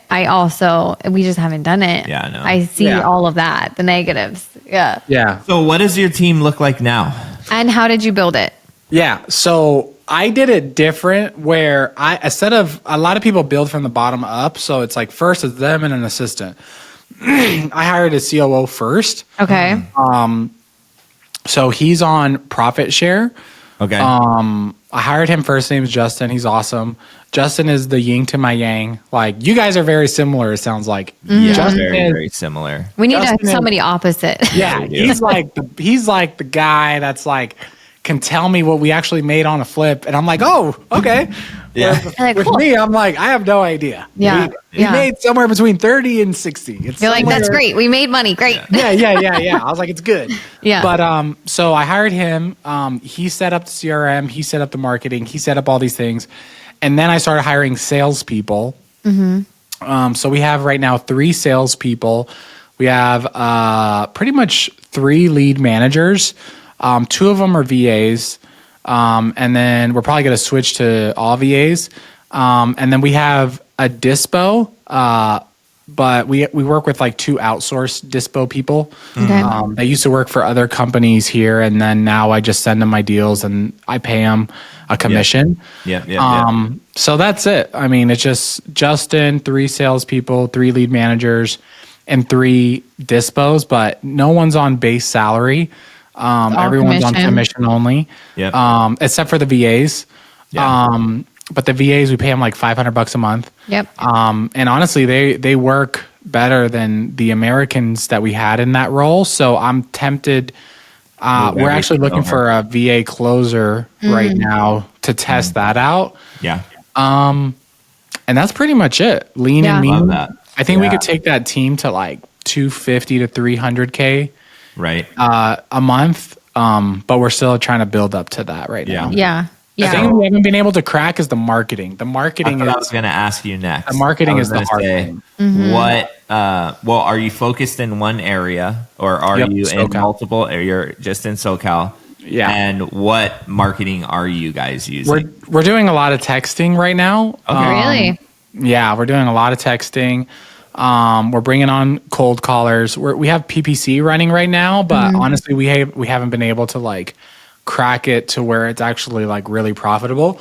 we just haven't done it. Yeah, I know. I see Yeah. all of that, the negatives. Yeah. Yeah. So what does your team look like now? And how did you build it? Yeah. So I did it different where instead of a lot of people build from the bottom up. So it's like first it's them and an assistant. I hired a COO first. Okay. So he's on profit share. Okay. I hired him. First name's Justin. He's awesome. Justin is the yin to my yang. Like you guys are very similar. It sounds like. yeah. Justin Very, is- very similar. We need to Justin have somebody opposite. Yeah, do. he's like the guy that's like can tell me what we actually made on a flip, and I'm like, oh, okay. Yeah. Like, With cool. me, I'm like, I have no idea. Yeah, we yeah. made somewhere between 30 and 60. It's You're like, that's somewhere- great. We made money. Great. Yeah. I was like, it's good. Yeah. But so I hired him. He set up the CRM. He set up the marketing. He set up all these things, and then I started hiring salespeople. So we have right now 3 salespeople. We have pretty much 3 lead managers. 2 of them are VAs. And then we're probably going to switch to all VAs. And then we have a dispo, but we work with like 2 outsourced dispo people. Okay. They used to work for other companies here, and then now I just send them my deals and I pay them a commission. Yeah. So that's it. I mean, it's just Justin, 3 salespeople, 3 lead managers, and 3 dispos, but no one's on base salary. Everyone's on commission only. Yeah. Except for the VAs. Yeah. But the VAs, we pay them like $500 a month. Yep. And honestly, they work better than the Americans that we had in that role. So I'm tempted. We're actually looking for a VA closer right now to test that out. Yeah. And that's pretty much it. Lean Yeah. and mean. Love that. I think we Yeah. could take that team to like 250 to 300K Right. a month. But we're still trying to build up to that right now. Yeah. The Yeah. thing we haven't been able to crack is the marketing. The I marketing was is going to ask you next. The marketing I was is the gonna hard say, thing. What? Well, are you focused in one area, or are Yep, you in SoCal. multiple? Or you're just in SoCal? Yeah. And what marketing are you guys using? we're doing a lot of texting right now. Okay. Really? Yeah, we're doing a lot of texting. We're bringing on cold callers. We have PPC running right now, but honestly, we haven't been able to like crack it to where it's actually like really profitable.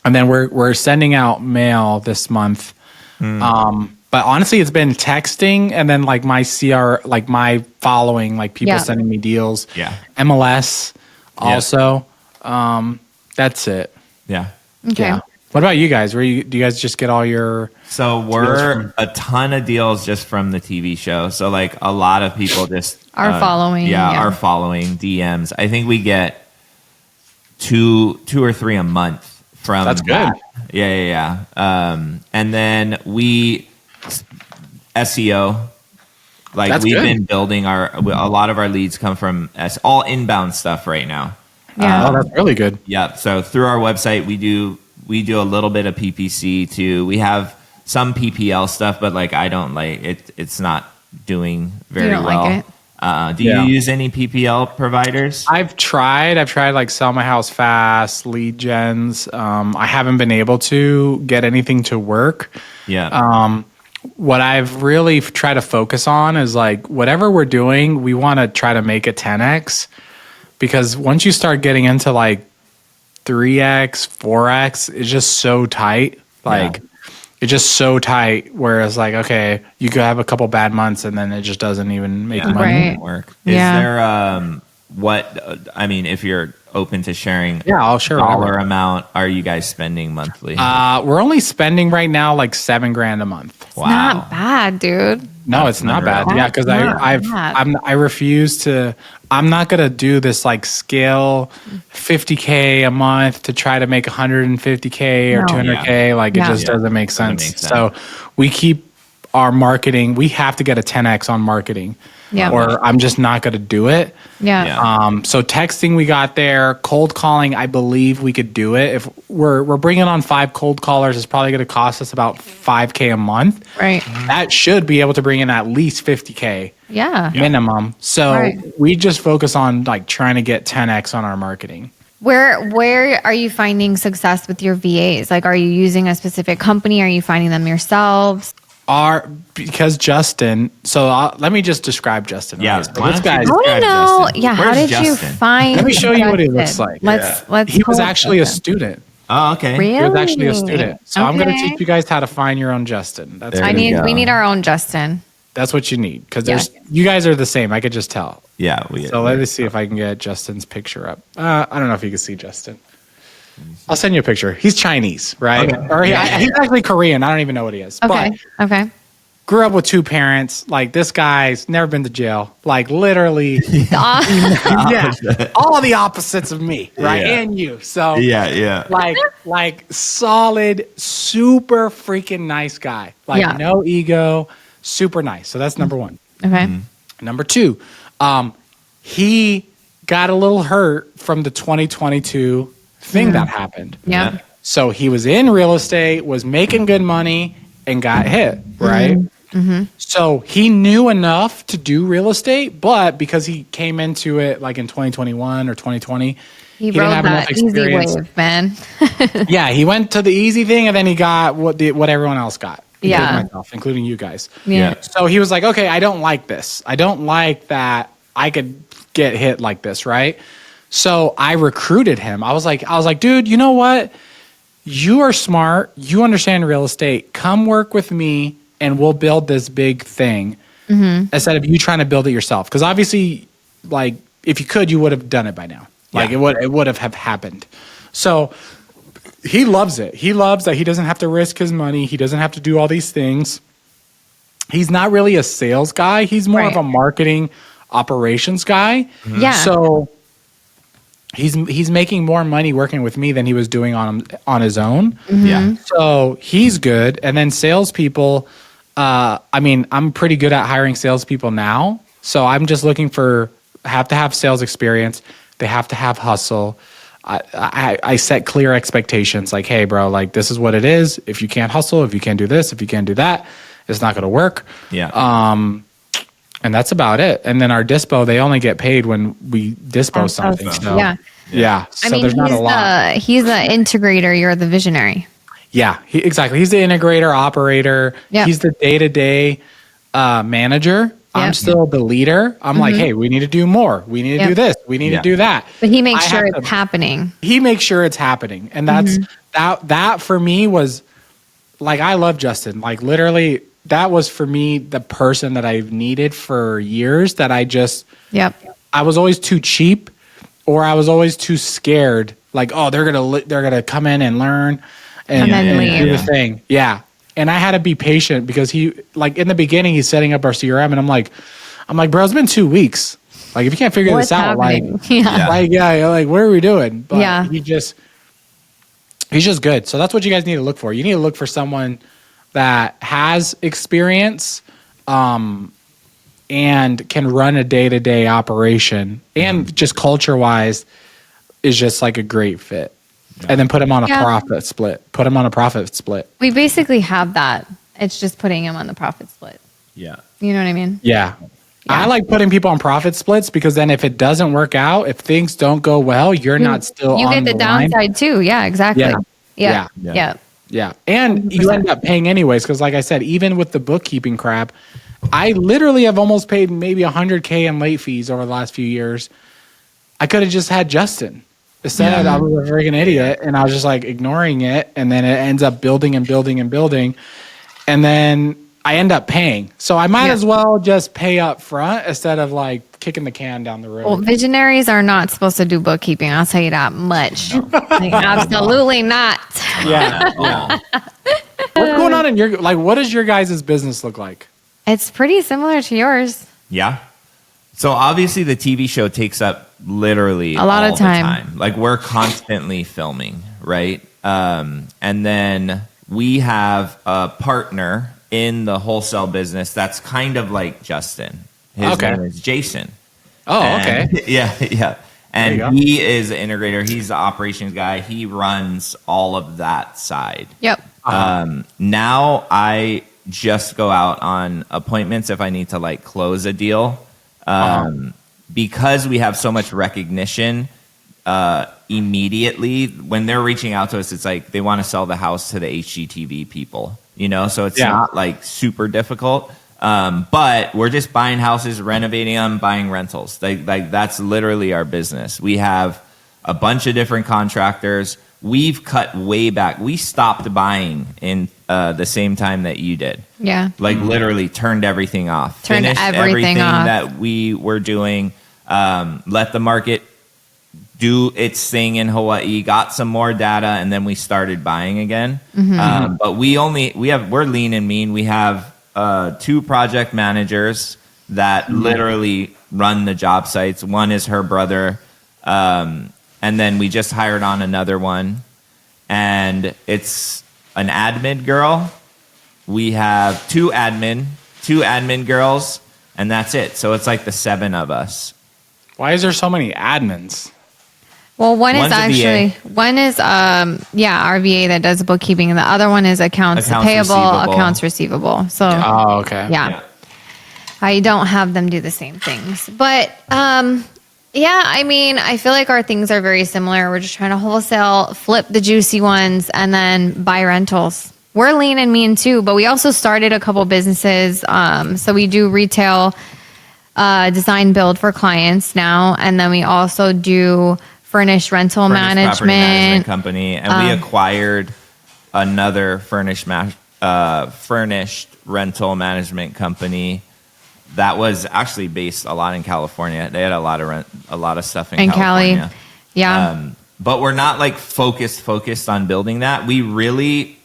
And then we're sending out mail this month. But honestly, it's been texting and then like my like my following, like people Yeah. sending me deals. Yeah. MLS also. That's it. Yeah. Okay. Yeah. What about you guys? Do you guys just get all your? So we're a ton of deals just from the TV show. So like a lot of people just Are following, Yeah, yeah. are following DMs. I think we get two or 3 a month from That's good. that. Yeah. And then we SEO. Like That's we've good. been building a lot of our leads come from all inbound stuff right now. Yeah. Oh, that's really good. Yeah. So through our website, we do a little bit of PPC too. We have some PPL stuff, but like I don't like it. It's not doing very don't well. like Do you use any PPL providers? I've tried like Sell My House Fast, Lead Gens. I haven't been able to get anything to work. Yeah. What I've really tried to focus on is like whatever we're doing, we want to try to make it 10x, because once you start getting into like 3x, 4x, it's just so tight. Like it's just so tight. Whereas like, okay, you could have a couple bad months and then it just doesn't even make money. Right. Work. Yeah. Is there I mean, if you're open to sharing, I'll share dollar whatever. amount are you guys spending monthly? We're only spending right now like $7,000 a month. Wow. Not bad, dude. No, it's not bad. unreal. Yeah, because I refuse to. I'm not gonna do this like scale 50K a month to try to make 150K or No. 200K. Like it Yeah. just doesn't make Doesn't sense. make sense. So we keep our marketing. We have to get a 10x on marketing. Yeah. Or I'm just not gonna do it. Yeah. Yeah. So texting we got there, cold calling I believe we could do it. If we're bringing on 5 cold callers, it's probably going to cost us about $5K a month. Right. That should be able to bring in at least $50K Yeah. minimum. So Right. we just focus on like trying to get 10x on our marketing. Where are you finding success with your VAs? Like, are you using a specific company? Are you finding them yourselves? Because Justin. So let me just describe Justin. Yeah, right? So why this don't you guy. I want to Describe know. Justin. Yeah. How Where's did you Justin? find? Let me show you what he Justin? looks like. Let's. He was pull actually a Justin. student. Oh, okay. Really? He was actually a student. So I'm going to Okay. teach you guys how to find your own Justin. That's There I you need. go. We need our own Justin. That's what you need, because Yeah. you guys are the same. I could just tell. Yeah. So let me see if I can get Justin's picture up. I don't know if you can see Justin. I'll send you a picture. He's Chinese, right? Okay. Or he's actually Korean. I don't even know what he is. Okay. But Okay. grew up with 2 parents. Like this guy's never been to jail. Like literally, yeah, all the opposites of me, right? Yeah. And you. So Yeah. like solid, super freaking nice guy. Like Yeah. no ego, super nice. So that's number 1. Okay. Number 2, he got a little hurt from the 2022 thing that happened. Yeah. So he was in real estate, was making good money, and got hit, right? So he knew enough to do real estate, but because he came into it like in 2021 or 2020, He didn't rode have enough that easy experience. wave, man. Yeah, he went to the easy thing, and then he got what everyone else got, including Yeah. myself, including you guys. Yeah. So he was like, okay, I don't like this. I don't like that I could get hit like this, right? So I recruited him. I was like, dude, you know what? You are smart. You understand real estate. Come work with me and we'll build this big thing instead of you trying to build it yourself. Because obviously, like, if you could, you would have done it by now. Like, Yeah. it would have happened. So he loves it. He loves that he doesn't have to risk his money. He doesn't have to do all these things. He's not really a sales guy. He's more of Right. a marketing operations guy. Yeah. So he's making more money working with me than he was doing on his own. Yeah. So he's good. And then salespeople, I mean, I'm pretty good at hiring salespeople now. So I'm just looking for have to have sales experience. They have to have hustle. I set clear expectations. Like, hey, bro, like this is what it is. If you can't hustle, if you can't do this, if you can't do that, it's not going to work. Yeah. And that's about it. And then our dispo, they only get paid when we dispo something. So, Yeah. yeah. So I mean, there's not a lot. he's the integrator. You're the visionary. Yeah, exactly. He's the integrator, operator. Yeah. He's the day-to-day manager. I'm Yep. still the leader. I'm like, hey, we need to do more. We need to Yep. do this. We need Yeah. to do that. But he makes I sure have it's to- happening. He makes sure it's happening. And that's that for me was like, I love Justin. Like literally that was for me the person that I've needed for years that Yep. I was always too cheap or I was always too scared. Like, oh, they're gonna come in and learn And then do leave. the thing. Yeah. And I had to be patient because he like in the beginning he's setting up our CRM and I'm like, bro, it's been 2 weeks. Like if you can't figure What's this out, happening? like, Yeah. like what are we doing? But Yeah. he's just good. So that's what you guys need to look for. You need to look for someone that has experience and can run a day-to-day operation and just culture-wise is just like a great fit. and then put them on a Yeah. profit split. Put them on a profit split. We basically have that. It's just putting them on the profit split. Yeah. You know what I mean? Yeah. I like putting people on profit splits because then if it doesn't work out, if things don't go well, you're not still You on get the line. downside too. Yeah, exactly. Yeah. Yeah. And you end up paying anyways because like I said, even with the bookkeeping crap, I literally have almost paid maybe $100K in late fees over the last few years. I could have just had Justin. Instead, I was a freaking idiot and I was just like ignoring it. And then it ends up building and building and building. And then I end up paying. So I might as well just pay up front instead of like kicking the can down the road. Well, visionaries are not supposed to do bookkeeping. I'll tell you that much. Like, absolutely not. Yeah. What's going on in your, like, what does your guys' business look like? It's pretty similar to yours. Yeah. So obviously the TV show takes up literally A lot all of time. the time. Like we're constantly filming, right? And then we have a partner in the wholesale business that's kind of like Justin. His name is Jason. Oh, And- okay. Yeah. And go. he is an integrator. He's the operations guy. He runs all of that side. Yep. Now I just go out on appointments if I need to like close a deal. Because we have so much recognition immediately when they're reaching out to us, it's like they want to sell the house to the HGTV people, you know? So it's not like super difficult. But we're just buying houses, renovating them, buying rentals. Like that's literally our business. We have a bunch of different contractors. We've cut way back. We stopped buying in the same time that you did. Yeah. Like literally turned everything off. Turned Finished everything off. that we were doing. Let the market do its thing in Hawaii. Got some more data, and then we started buying again. But we're lean and mean. We have 2 project managers that literally run the job sites. One is her brother. And then we just hired on another one, and it's an admin girl. We have two admin girls, and that's it. So it's like the 7 of us. Why is there so many admins? Well, one One's is a actually VA. one is our VA that does bookkeeping, and the other one is accounts payable, receivable. accounts receivable. So Oh, okay. yeah. I don't have them do the same things, but yeah, I mean, I feel like our things are very similar. We're just trying to wholesale, flip the juicy ones, and then buy rentals. We're lean and mean too, but we also started a couple businesses. So we do retail design build for clients now, and then we also do furnished rental Furnished property management. company, and we acquired another furnished rental management company that was actually based a lot in California. They had a lot of stuff in California. Cali. Yeah. But we're not like focused on building that. We really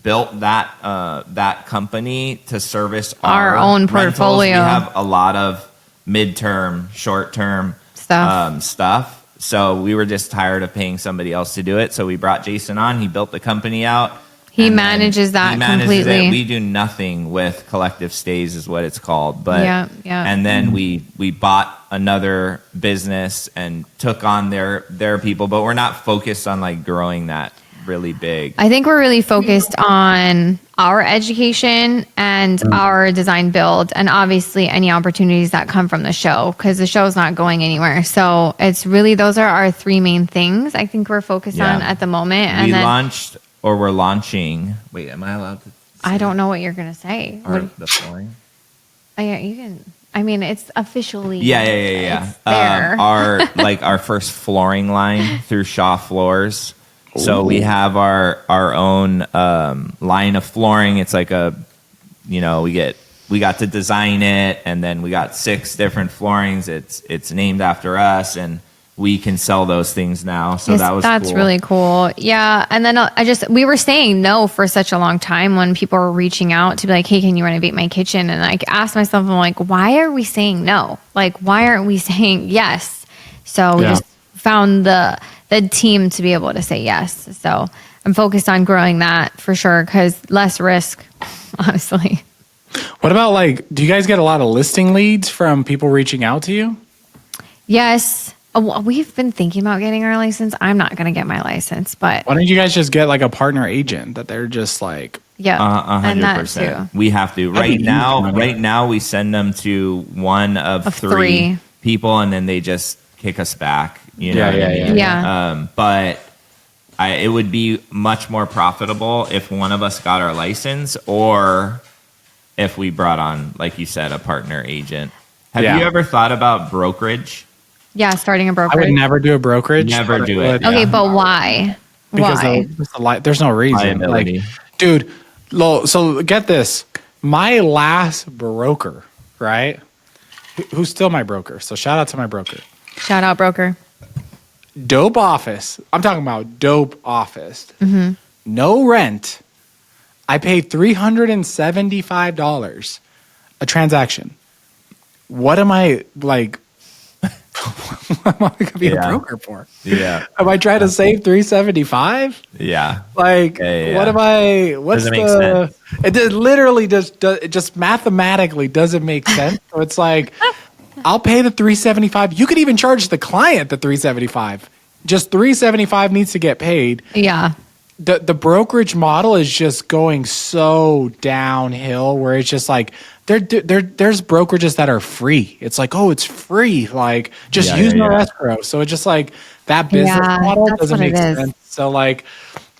built that company to service Our own rentals. portfolio. We have a lot of midterm, short-term stuff. So we were just tired of paying somebody else to do it. So we brought Jason on. He built the company out. He manages that completely. It. We do nothing with collective stays is what it's called. But Yeah. and then we bought another business and took on their people, but we're not focused on like growing that really big. I think we're really focused on our education and our design build, and obviously any opportunities that come from the show, because the show's not going anywhere. So it's really, those are our 3 main things I think we're focused on at the moment. And we're launching. Wait, am I allowed to? I don't know what you're going to say. The flooring? Oh, yeah, you can. I mean, it's officially. Yeah. It's there. Our first flooring line through Shaw Floors. So we have our own line of flooring. It's like we got to design it, and then we got 6 different floorings. It's named after us, and we can sell those things now. So that's cool. Really cool. Yeah. And then we were saying no for such a long time when people were reaching out to be like, hey, can you renovate my kitchen? And I asked myself, I'm like, why are we saying no? Like, why aren't we saying yes? So we just found the team to be able to say yes. So I'm focused on growing that for sure, because less risk, honestly. What about do you guys get a lot of listing leads from people reaching out to you? Yes. We've been thinking about getting our license. I'm not going to get my license, but Why don't you guys just get like a partner agent that they're just like, yeah, and that 100%. too. We have to. That'd be easy money. Right now, we send them to one of Of three three. people, and then they just kick us back. You know Yeah, what I yeah, mean? Yeah. But it would be much more profitable if one of us got our license, or if we brought on, like you said, a partner agent. Have Yeah. you ever thought about brokerage? Yeah, starting a I brokerage. would never do a brokerage. Never but do I it. would, Yeah. Okay, but why? Because Why? there's no reason. Liability. Like, dude, so get this. My last broker, right? Who's still my broker? So shout out to my broker. Shout out broker. Dope office. I'm talking about dope office. Mm-hmm. No rent. I paid $375 a transaction. What am I like? What am I gonna be a Yeah. broker for? Yeah. Am I trying to save $375? Yeah. Like, Yeah. what am I? What's Doesn't make the? It literally it just mathematically doesn't make sense. So it's like, I'll pay the $375. You could even charge the client the $375. Just $375 needs to get paid. Yeah. The brokerage model is just going so downhill where it's just like there's brokerages that are free. It's like, oh, it's free. Like, just Yeah, use yeah, no yeah. escrow. So it's just like that business Yeah, model that's doesn't what make it is. sense. So like,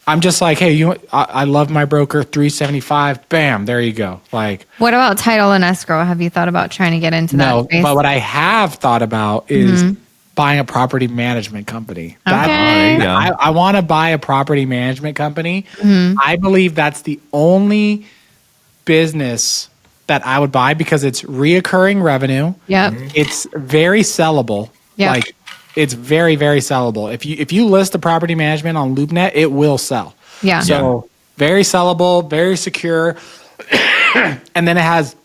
I'm just like, hey, I love my broker, $375. Bam, there you go. Like, What about title and escrow? Have you thought about trying to get into that no, space? but what I have thought about is buying a property management company. Okay. there you go. I want to buy a property management company. Mm-hmm. I believe that's the only business that I would buy because it's reoccurring revenue. Yep. It's very sellable. Yep. Like, it's very, very sellable. If you list a property management on LoopNet, it will sell. Yeah. So very sellable, very secure. And then it has,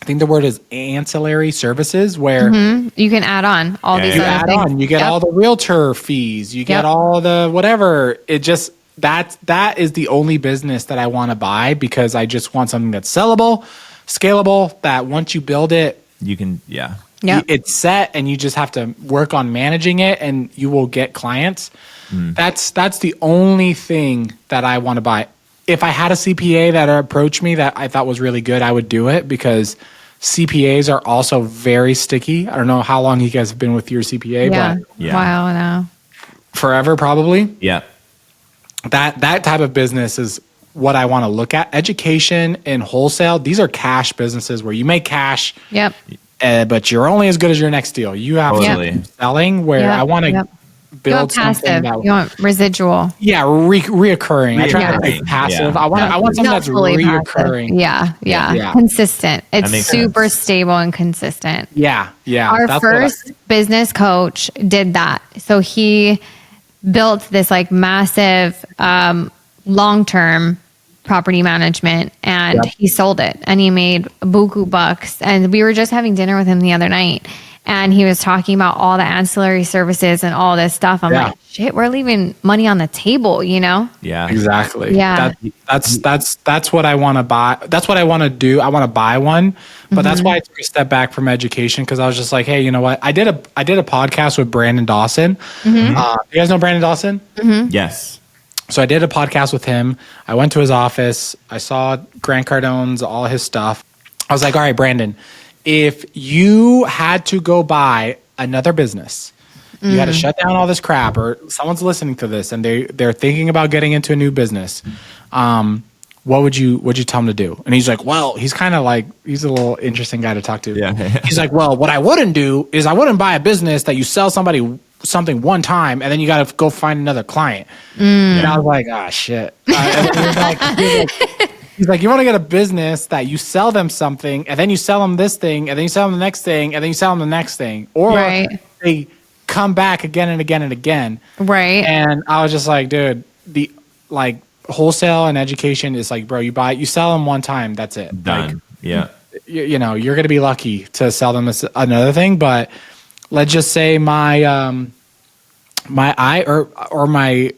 I think the word is ancillary services, where You can add on all Yeah, these you other add things. on, you get Yep. all the realtor fees, you get Yep. all the whatever. It just that is the only business that I want to buy because I just want something that's sellable, scalable, that once you build it, You can, yeah. Yep. it's set and you just have to work on managing it and you will get clients. That's the only thing that I want to buy. If I had a CPA that approached me that I thought was really good, I would do it because CPAs are also very sticky. I don't know how long you guys have been with your CPA, Yeah. but Yeah. Wow. Now. forever probably. Yeah. That type of business is what I want to look at. Education and wholesale, these are cash businesses where you make cash, Yep. but you're only as good as your next deal. You have Totally. to keep selling where Yep. I want to Yep. You build want something passive. that You want residual. reoccurring. I try not to Reoccurring, say passive. yeah. I want something Not that's fully passive. reoccurring. Yeah. Yeah. Consistent. It's makes super stable and consistent. Yeah. Our That's what I- first business coach did that. So he built this like massive long-term property management and Yep. he sold it and he made buku bucks. And we were just having dinner with him the other night and he was talking about all the ancillary services and all this stuff. I'm Yeah. like, shit, we're leaving money on the table, you know? Yeah. Exactly. Yeah. That's what I want to buy. That's what I want to do. I want to buy one, but that's why I took a step back from education because I was just like, hey, you know what? I did a podcast with Brandon Dawson. You guys know Brandon Dawson? Yes. So I did a podcast with him. I went to his office. I saw Grant Cardone's, all his stuff. I was like, all right, Brandon, if you had to go buy another business, you had to shut down all this crap, or someone's listening to this and they're thinking about getting into a new business, what would you tell them to do? And he's like, well, he's kind of like, he's a little interesting guy to talk to. Yeah. He's like, well, what I wouldn't do is I wouldn't buy a business that you sell somebody something one time and then you got to go find another client. And I was like, ah, shit. And he's like, you want to get a business that you sell them something and then you sell them this thing and then you sell them the next thing and then you sell them the next thing, or Right. they come back again and again and again. Right. And I was just like, dude, the like wholesale and education is like, bro, you sell them one time, that's it. Done. Like, Yeah. you know, you're going to be lucky to sell them another thing. But let's just say my my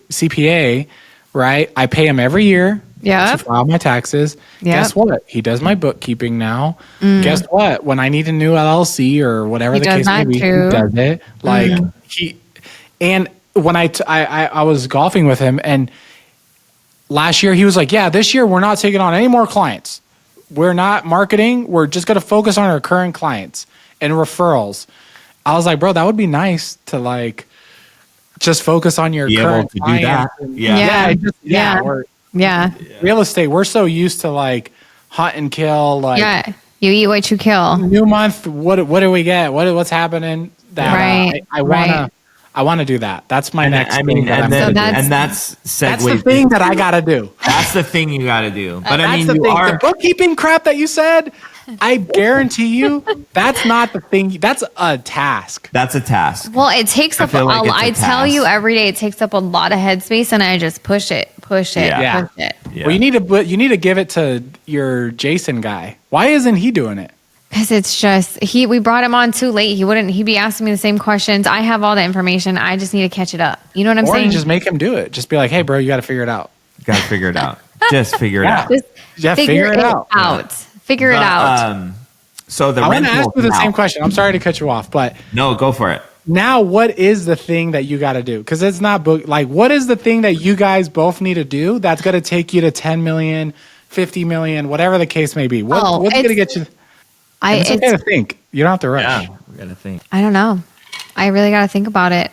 CPA, right? I pay him every year Yeah. to file my taxes. Yep. Guess what? He does my bookkeeping now. Guess what? When I need a new LLC or whatever He the does case may that be, too. he does it. Like and when I was golfing with him, and last year he was like, yeah, this year we're not taking on any more clients. We're not marketing. We're just going to focus on our current clients and referrals. I was like, bro, that would be nice to like just focus on your Be able current to do clients. that. And- Yeah. Yeah. Real estate, we're so used to like hunt and kill. Like Yeah. You eat what you kill. new month, what do we get? What's happening? That Right, I wanna do that. That's my next thing that I'm then, gonna do. and that's That's the segues thing that I gotta do. That's the thing you got to do. But I That's mean, the you thing. are. The bookkeeping crap that you said, I guarantee you, that's not the thing. That's a task. That's a task. Well, it takes up. feel like it's a I tell you task. every day, it takes up a lot of headspace, and I just push it, Yeah. push it. Yeah. Well, you need to give it to your Jason guy. Why isn't he doing it? Because it's just we brought him on too late. He'd be asking me the same questions. I have all the information. I just need to catch it up. You know what I'm Or saying? you just make him do it. Just be like, hey, bro, you got to figure it out. Got to figure it out. Just figure it Yeah. out. Just Yeah, figure it out. Figure it out. So the I want to rental ask you the now- same question. I'm sorry to cut you off, but No, go for it. now what is the thing that you got to do? Because it's not book. Like, what is the thing that you guys both need to do that's going to take you to 10 million, 50 million, whatever the case may be? What's going to get you? It's okay to think. You don't have to rush. Yeah, we got to think. I don't know. I really got to think about it.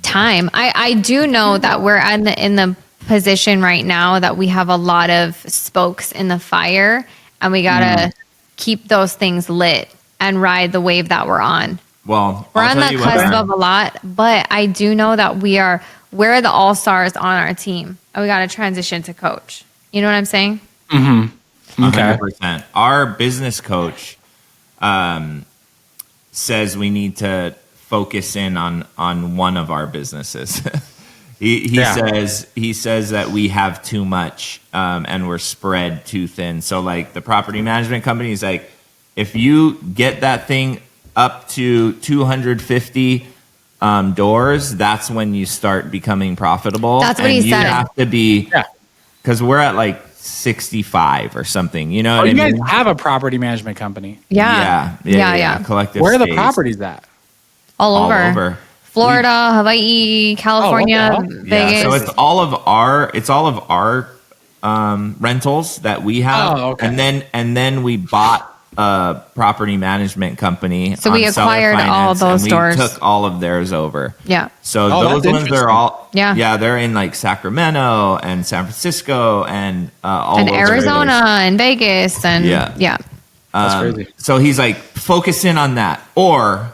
Time. I do know that we're in the position right now that we have a lot of spokes in the fire, and we got to keep those things lit and ride the wave that we're on. Well, We're I'll on tell that you what, cusp of a lot, but I do know that we're the all-stars on our team, and we got to transition to coach. You know what I'm saying? Okay. 100%. Our business coach says we need to focus in on one of our businesses. He says that we have too much and we're spread too thin. So like the property management company is like, if you get that thing up to 250 doors, that's when you start becoming profitable. That's what and he you said. have to be, Yeah. because we're at like 65 or something. You know Oh, what I you guys mean? have a property management company. Yeah. Collective Where are the space. properties at? All All over. over. Florida, Hawaii, California, Oh, what the hell? Vegas. Yeah, so it's all of our rentals that we have, Oh, okay. and then we bought a property management company. So we on seller acquired all finance, those and stores. We took all of theirs over. Yeah. So Oh, those that's ones interesting. are all Yeah. they're in like Sacramento and San Francisco and all And those Arizona areas. and Vegas and Yeah. That's crazy. So he's like, focus in on that, or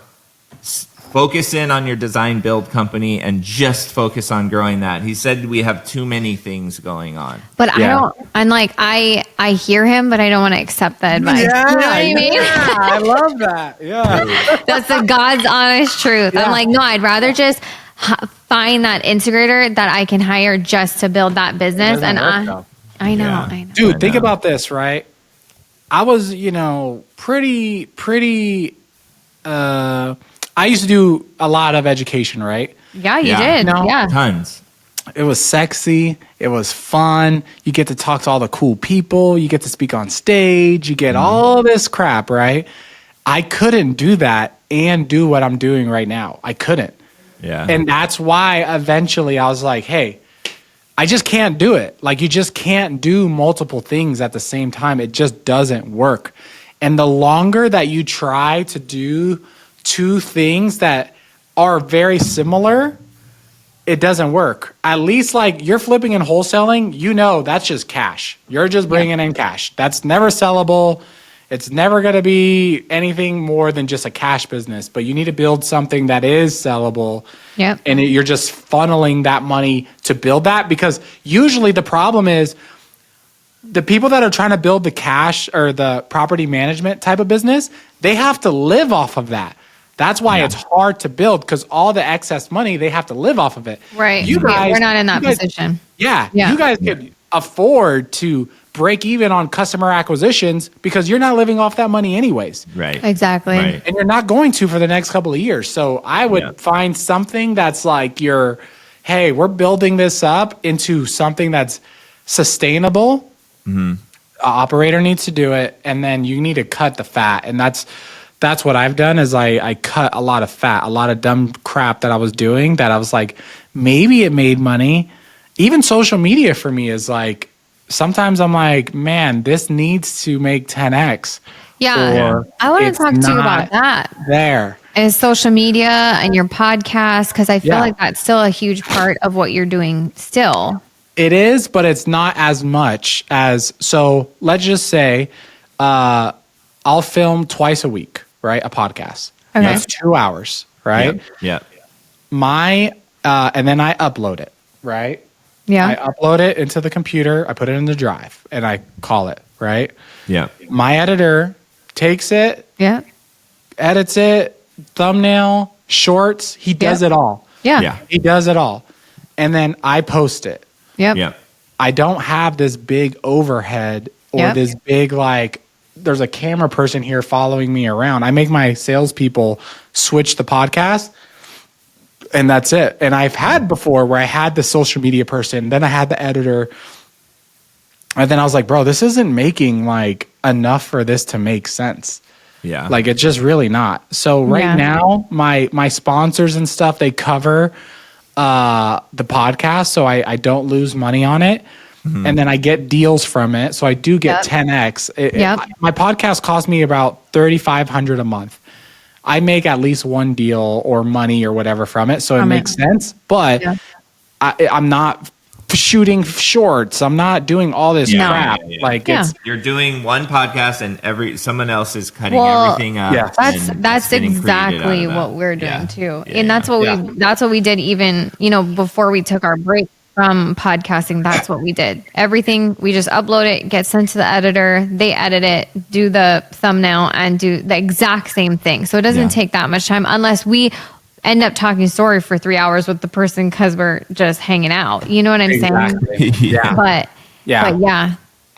focus in on your design build company and just focus on growing that. He said we have too many things going on. But Yeah. I'm like, I hear him, but I don't want to accept the advice. You know what I mean? I love that. Yeah. That's the God's honest truth. Yeah. I'm like, no, I'd rather just find that integrator that I can hire just to build that business. Doesn't And work, though. I know, Yeah. I know. Dude, I think know. about this, right? I was, pretty I used to do a lot of education, right? Yeah, you Yeah. did. No. Yeah. Tons. It was sexy. It was fun. You get to talk to all the cool people. You get to speak on stage. You get all this crap, right? I couldn't do that and do what I'm doing right now. I couldn't. Yeah. And that's why eventually I was like, hey, I just can't do it. Like, you just can't do multiple things at the same time. It just doesn't work. And the longer that you try to do two things that are very similar, it doesn't work. At least like you're flipping and wholesaling, that's just cash. You're just bringing in cash. That's never sellable. It's never going to be anything more than just a cash business, but you need to build something that is sellable. Yep. And you're just funneling that money to build that, because usually the problem is the people that are trying to build the cash or the property management type of business, they have to live off of that. That's why it's hard to build, because all the excess money, they have to live off of it. Right. You guys, We're not in that you guys- position. Yeah. Yeah. You guys could afford to break even on customer acquisitions because you're not living off that money anyways. Right. Exactly. Right. And you're not going to for the next couple of years. So I would find something that's like hey, we're building this up into something that's sustainable. Operator needs to do it, and then you need to cut the fat. And that's what I've done is I cut a lot of fat, a lot of dumb crap that I was doing that I was like, maybe it made money. Even social media for me is like, sometimes I'm like, man, this needs to make 10x. Yeah. Or I want to it's talk to you not about that. there. Is social media and your podcast, because I feel Yeah. like that's still a huge part of what you're doing still. It is, but it's not as much as, so let's just say I'll film twice a week, right? A podcast. Okay. That's 2 hours, right? Yeah. And then I upload it, right? Yeah. I upload it into the computer, I put it in the drive, and I call it, right? Yeah. My editor takes it, Yeah. edits it, thumbnail, shorts, he does it all. Yeah. Yeah. He does it all. And then I post it. Yep. Yeah. I don't have this big overhead or Yep. this big, like, there's a camera person here following me around. I make my salespeople switch the podcast, and that's it. And I've had before where I had the social media person, then I had the editor, and then I was like, bro, this isn't making like enough for this to make sense. Yeah. Like, it's just really not. So right now, my sponsors and stuff, they cover the podcast, so I don't lose money on it. And then I get deals from it. So I do get 10x. My podcast cost me about $3,500 a month. I make at least one deal or money or whatever from it. So it makes sense. But I'm not shooting shorts. I'm not doing all this crap. Like you're doing one podcast and someone else is cutting everything up. Yeah. That's exactly what we're doing too. And that's what we did even, before we took our break from podcasting. That's what we did. Everything, we just upload it, get sent to the editor, they edit it, do the thumbnail, and do the exact same thing. So it doesn't take that much time unless we end up talking story for 3 hours with the person because we're just hanging out. You know what I'm saying?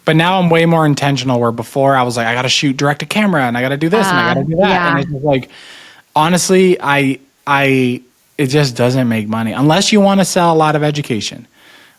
But now I'm way more intentional, where before I was like, I got to shoot direct to camera and I got to do this and I got to do that. And it's just like, honestly, it just doesn't make money unless you want to sell a lot of education,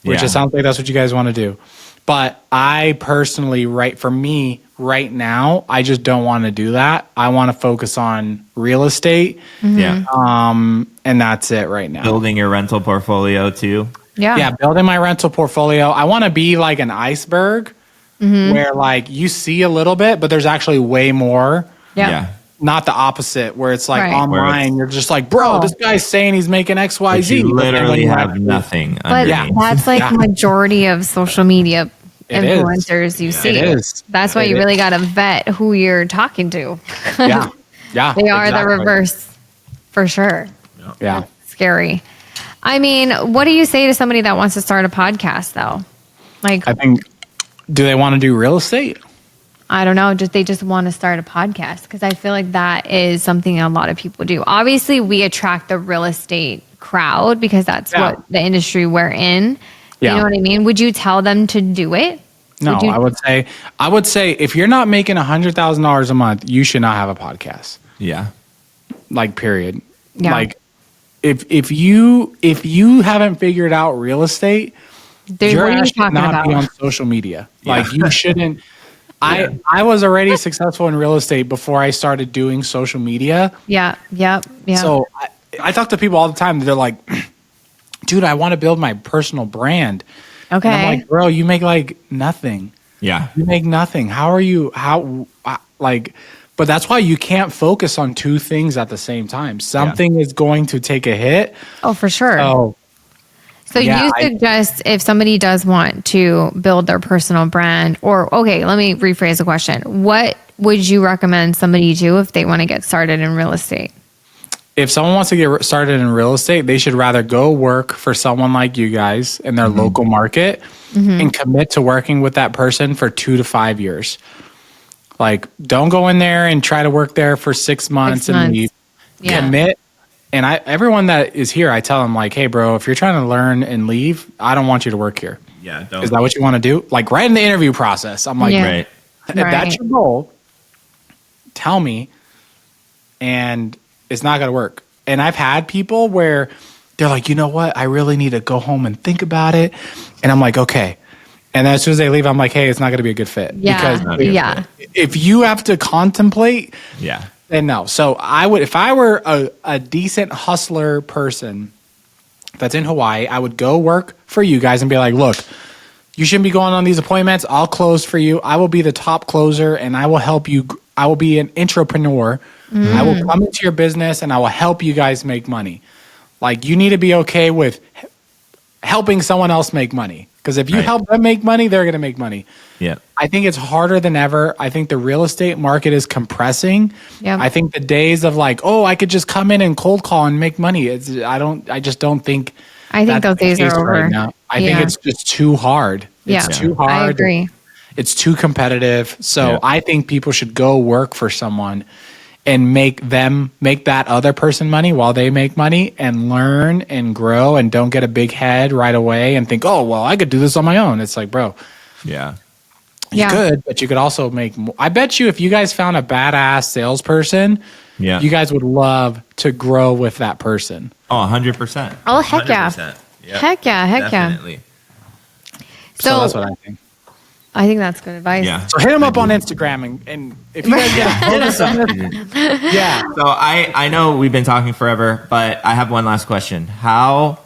which it sounds like that's what you guys want to do. But I personally, for me right now, I just don't want to do that. I want to focus on real estate. And that's it right now. Building your rental portfolio too. Yeah. Building my rental portfolio. I want to be like an iceberg where like you see a little bit, but there's actually way more. Yeah. Not the opposite, where it's like Right. online, you're just like, bro, this guy's saying he's making X, Y, But Z. you literally have nothing. But underneath. that's like majority of social media It is. influencers you see. It is. That's why you really got to vet who you're talking to. Yeah. They are the reverse for sure. Yeah. Scary. I mean, what do you say to somebody that wants to start a podcast though? Like, I think, do they want to do real estate? I don't know. They just want to start a podcast, because I feel like that is something a lot of people do. Obviously, we attract the real estate crowd because that's what the industry we're in. You know what I mean? Would you tell them to do it? No, I would say if you're not making $100,000 a month, you should not have a podcast. Yeah. Like, period. Yeah. Like, if you haven't figured out real estate, your what are you ass should talking not about? be on social media. Like, you shouldn't. I was already successful in real estate before I started doing social media. Yeah. So I talk to people all the time. They're like, dude, I want to build my personal brand. Okay. And I'm like, bro, you make like nothing. Yeah. You make nothing. But that's why you can't focus on two things at the same time. Something is going to take a hit. Oh, for sure. So you suggest if somebody does want to build their personal brand, okay, let me rephrase the question. What would you recommend somebody do if they want to get started in real estate? If someone wants to get started in real estate, they should rather go work for someone like you guys in their local market and commit to working with that person for 2 to 5 years. Like, don't go in there and try to work there for 6 months and leave. Yeah. Commit. And everyone that is here, I tell them like, hey, bro, if you're trying to learn and leave, I don't want you to work here. Yeah. Don't. Is that what you want to do? Like, right in the interview process, I'm like, Right. if that's your goal, tell me. And it's not going to work. And I've had people where they're like, you know what? I really need to go home and think about it. And I'm like, okay, And then as soon as they leave, I'm like, hey, it's not going to be a good fit. Yeah. Because Yeah. if you have to contemplate, Yeah. then no. So I would, if I were a decent hustler person that's in Hawaii, I would go work for you guys and be like, look, you shouldn't be going on these appointments. I'll close for you. I will be the top closer and I will help you. I will be an entrepreneur. I will come into your business and I will help you guys make money. Like, you need to be okay with helping someone else make money. Because if you help them make money, they're going to make money. Yeah. I think it's harder than ever. I think the real estate market is compressing. Yep. I think the days of like, oh, I could just come in and cold call and make money. I just don't think. I think those that's the days case are over. right now. I think it's just too hard. Yeah. It's too hard. I agree. It's too competitive. So Yeah. I think people should go work for someone and make that other person money while they make money and learn and grow and don't get a big head right away and think, oh, well, I could do this on my own. It's like, bro, Yeah. you could, but you could also make more. I bet you if you guys found a badass salesperson, Yeah. you guys would love to grow with that person. Oh, 100%. Oh, heck yeah. 100%. Yeah. Heck yeah. Heck Definitely. yeah. So that's what I think. I think that's good advice. Yeah. So hit him up on Instagram and if you guys get a focus on this, yeah. So I know we've been talking forever, but I have one last question. How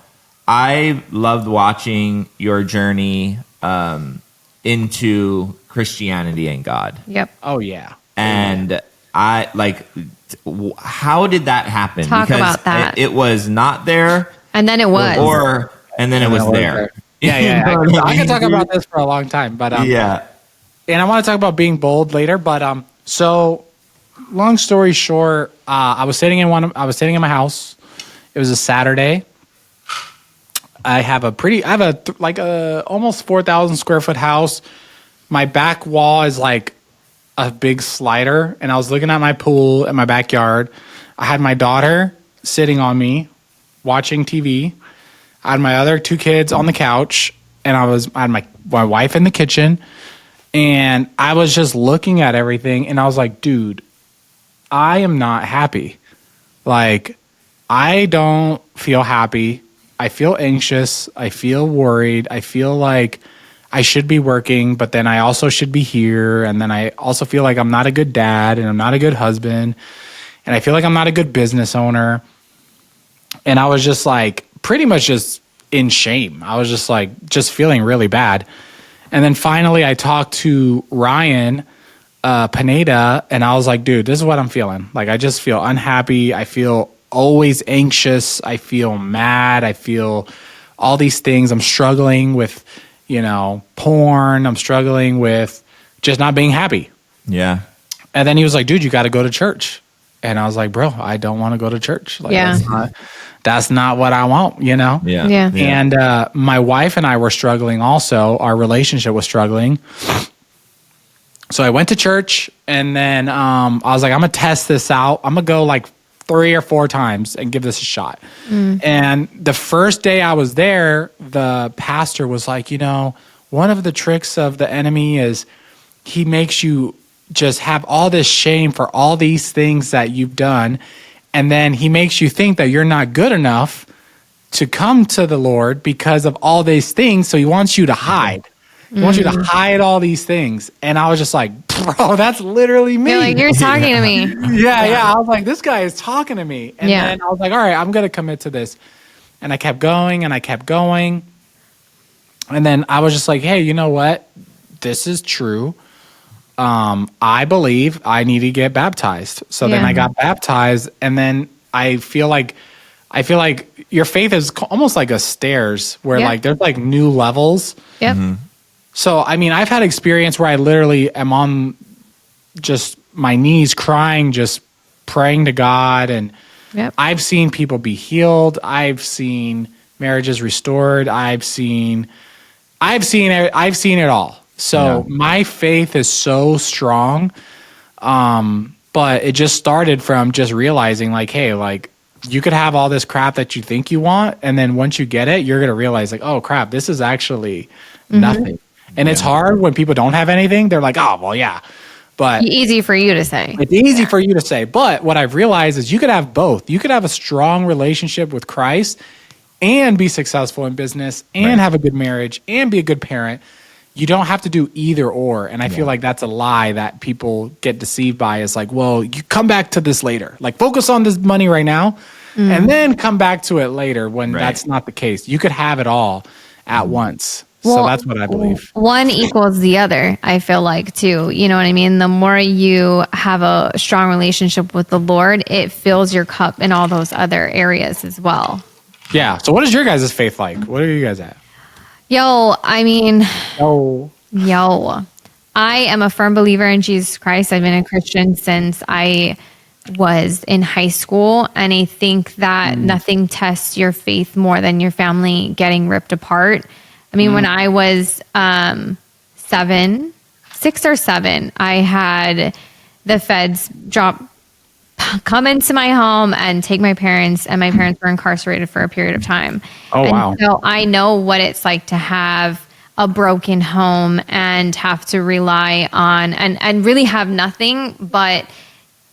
I loved watching your journey into Christianity and God. Yep. Oh yeah. And I like, how did that happen? Talk about that. It was not there, And then it was. and then it was there. Yeah. I can talk about this for a long time, but Yeah. and I want to talk about being bold later. But so long story short, I was sitting in my house. It was a Saturday. I have a almost 4,000 square foot house. My back wall is like a big slider, and I was looking at my pool in my backyard. I had my daughter sitting on me, watching TV. I had my other two kids on the couch, and I had my wife in the kitchen, and I was just looking at everything, and I was like, dude, I am not happy. Like, I don't feel happy. I feel anxious. I feel worried. I feel like I should be working, but then I also should be here. And then I also feel like I'm not a good dad and I'm not a good husband. And I feel like I'm not a good business owner. And I was just like, pretty much just in shame. I was just like, just feeling really bad. And then finally I talked to Ryan Pineda, and I was like, dude, this is what I'm feeling. Like, I just feel unhappy. I feel always anxious. I feel mad. I feel all these things. I'm struggling with, porn. I'm struggling with just not being happy. Yeah. And then he was like, dude, you got to go to church. And I was like, bro, I don't want to go to church. Like, that's not what I want, Yeah. Yeah. And my wife and I were struggling also. Our relationship was struggling. So I went to church, and then I was like, I'm going to test this out. I'm going to go like 3 or 4 times and give this a shot. And the first day I was there, the pastor was like, one of the tricks of the enemy is he makes you just have all this shame for all these things that you've done. And then he makes you think that you're not good enough to come to the Lord because of all these things. So he wants you to hide. He wants you to hide all these things. And I was just like, bro, that's literally me. You're like, you're talking to me. Yeah. I was like, this guy is talking to me. And then I was like, all right, I'm going to commit to this. And I kept going and I kept going. And then I was just like, hey, you know what? This is true. I believe I need to get baptized. So then I got baptized, and then I feel like your faith is almost like a stairs where like there's like new levels. Yep. So, I mean, I've had experience where I literally am on just my knees crying, just praying to God. And I've seen people be healed. I've seen marriages restored. I've seen it all. So my faith is so strong. But it just started from just realizing like, hey, like you could have all this crap that you think you want. And then once you get it, you're going to realize like, oh crap, this is actually nothing. And it's hard when people don't have anything. They're like, oh, well, yeah. But easy for you to say. It's easy for you to say. But what I've realized is you could have both. You could have a strong relationship with Christ and be successful in business and have a good marriage and be a good parent. you don't have to do either or. And I feel like that's a lie that people get deceived by. Is like, well, you come back to this later. Like, focus on this money right now and then come back to it later, when that's not the case. You could have it all at once. So that's what I believe. One equals the other, I feel like, too. You know what I mean? The more you have a strong relationship with the Lord, it fills your cup in all those other areas as well. Yeah. So what is your guys' faith like? What are you guys at? Yo, I mean, Oh, I am a firm believer in Jesus Christ. I've been a Christian since I was in high school. And I think that nothing tests your faith more than your family getting ripped apart. I mean, when I was 6 or 7, I had the feds come into my home and take my parents, and my parents were incarcerated for a period of time. Oh, wow. So I know what it's like to have a broken home and have to rely on and really have nothing but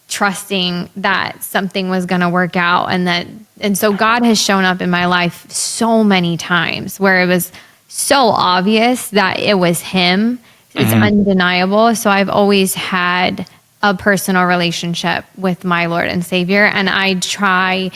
trusting that something was going to work out. And so God has shown up in my life so many times where it was so obvious that it was him. It's undeniable. So I've always had a personal relationship with my Lord and Savior. And I try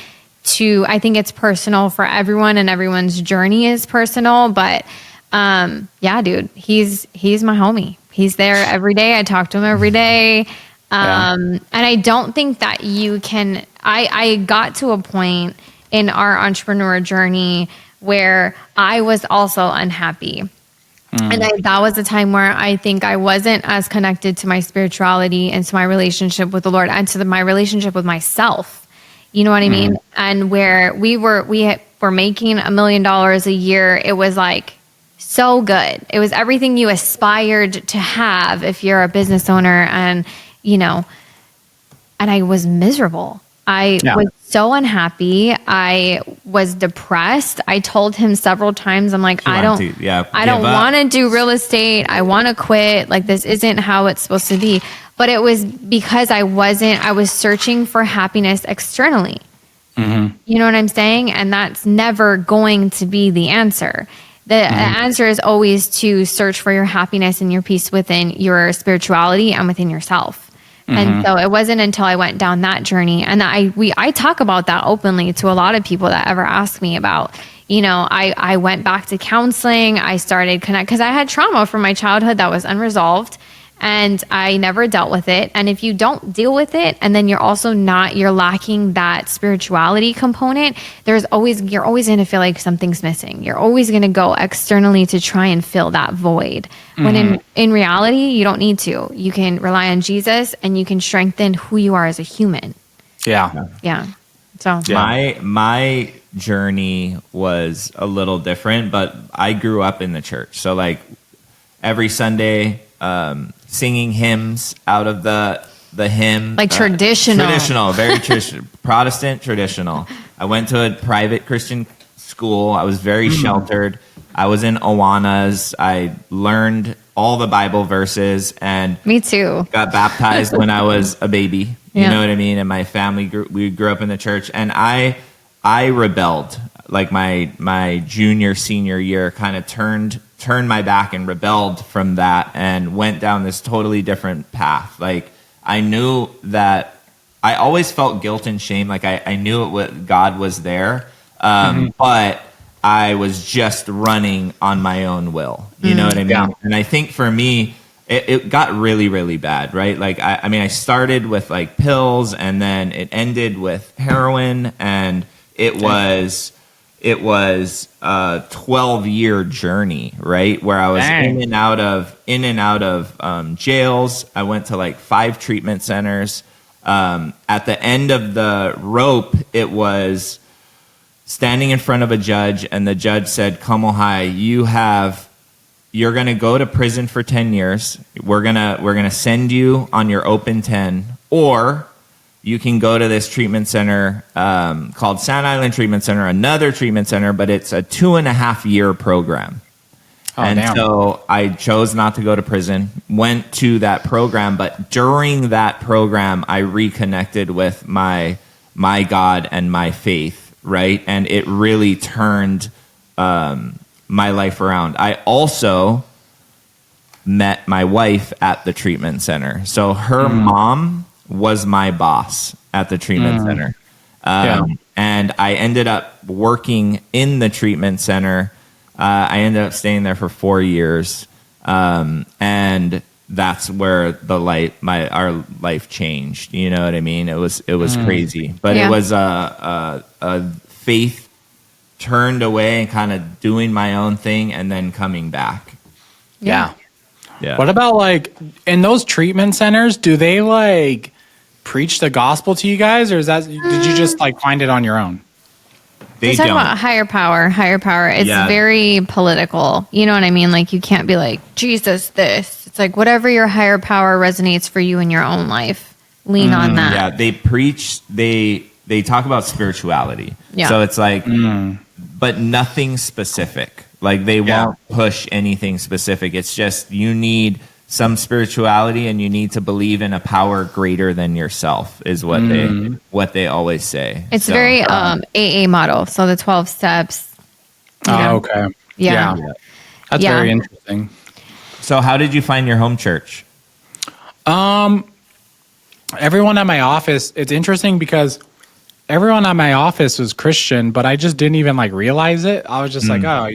to, I think it's personal for everyone, and everyone's journey is personal, but yeah, dude, he's my homie. He's there every day. I talk to him every day. And I don't think that you can, I got to a point in our entrepreneur journey where I was also unhappy. And that was a time where I think I wasn't as connected to my spirituality and to my relationship with the Lord and to my relationship with myself. You know what I mean? And where we were making $1 million a year. It was like so good. It was everything you aspired to have if you're a business owner, and and I was miserable. I was so unhappy. I was depressed. I told him several times, I'm like, I don't want to do real estate. I want to quit. Like, this isn't how it's supposed to be. But it was because I was searching for happiness externally. You know what I'm saying? And that's never going to be the answer. The answer is always to search for your happiness and your peace within your spirituality and within yourself. And so it wasn't until I went down that journey, and I talk about that openly to a lot of people that ever ask me about, I went back to counseling. I started because I had trauma from my childhood that was unresolved, and I never dealt with it. And if you don't deal with it, and then you're lacking that spirituality component, you're always going to feel like something's missing. You're always going to go externally to try and fill that void. When in reality, you don't need to. You can rely on Jesus, and you can strengthen who you are as a human. Yeah. So my journey was a little different, but I grew up in the church. So like every Sunday, singing hymns out of the hymn, like traditional, very Protestant traditional. I went to a private Christian school. I was very sheltered. I was in Awanas. I learned all the Bible verses, and me too. Got baptized when I was a baby. You know what I mean? And my family we grew up in the church, and I rebelled. Like my junior, senior year, kind of turned my back and rebelled from that, and went down this totally different path. Like, I knew that I always felt guilt and shame. Like I knew God was there, but I was just running on my own will. You know what I mean? Yeah. And I think for me, it got really, really bad, right? Like, I started with like pills, and then it ended with heroin, and it was a 12-year journey, right? Where I was in and out of jails. I went to like 5 treatment centers. At the end of the rope, it was standing in front of a judge, and the judge said, Kamohai, you're going to go to prison for 10 years. We're going to send you on your open 10, or you can go to this treatment center called Sand Island Treatment Center, another treatment center, but it's a 2.5-year program. So I chose not to go to prison, went to that program, but during that program, I reconnected with my God and my faith, right? And it really turned my life around. I also met my wife at the treatment center. So her mom was my boss at the treatment center. And I ended up working in the treatment center. I ended up staying there for 4 years. And that's where our life changed. You know what I mean? It was crazy, but it was a faith turned away and kind of doing my own thing and then coming back. Yeah. Yeah. What about like in those treatment centers? Do they like preach the gospel to you guys, or did you just like find it on your own? They talk about higher power. It's very political. You know what I mean? Like you can't be like, Jesus, this. It's like whatever your higher power resonates for you in your own life. Lean on that. Yeah, they preach, they talk about spirituality. Yeah. So it's like, but nothing specific. Like they won't push anything specific. It's just you need some spirituality and you need to believe in a power greater than yourself is what they always say. It's very AA model. So the 12 steps. Oh, okay. Yeah. That's very interesting. So how did you find your home church? Everyone at my office, it's interesting because everyone at my office was Christian, but I just didn't even like realize it. I was just like, oh,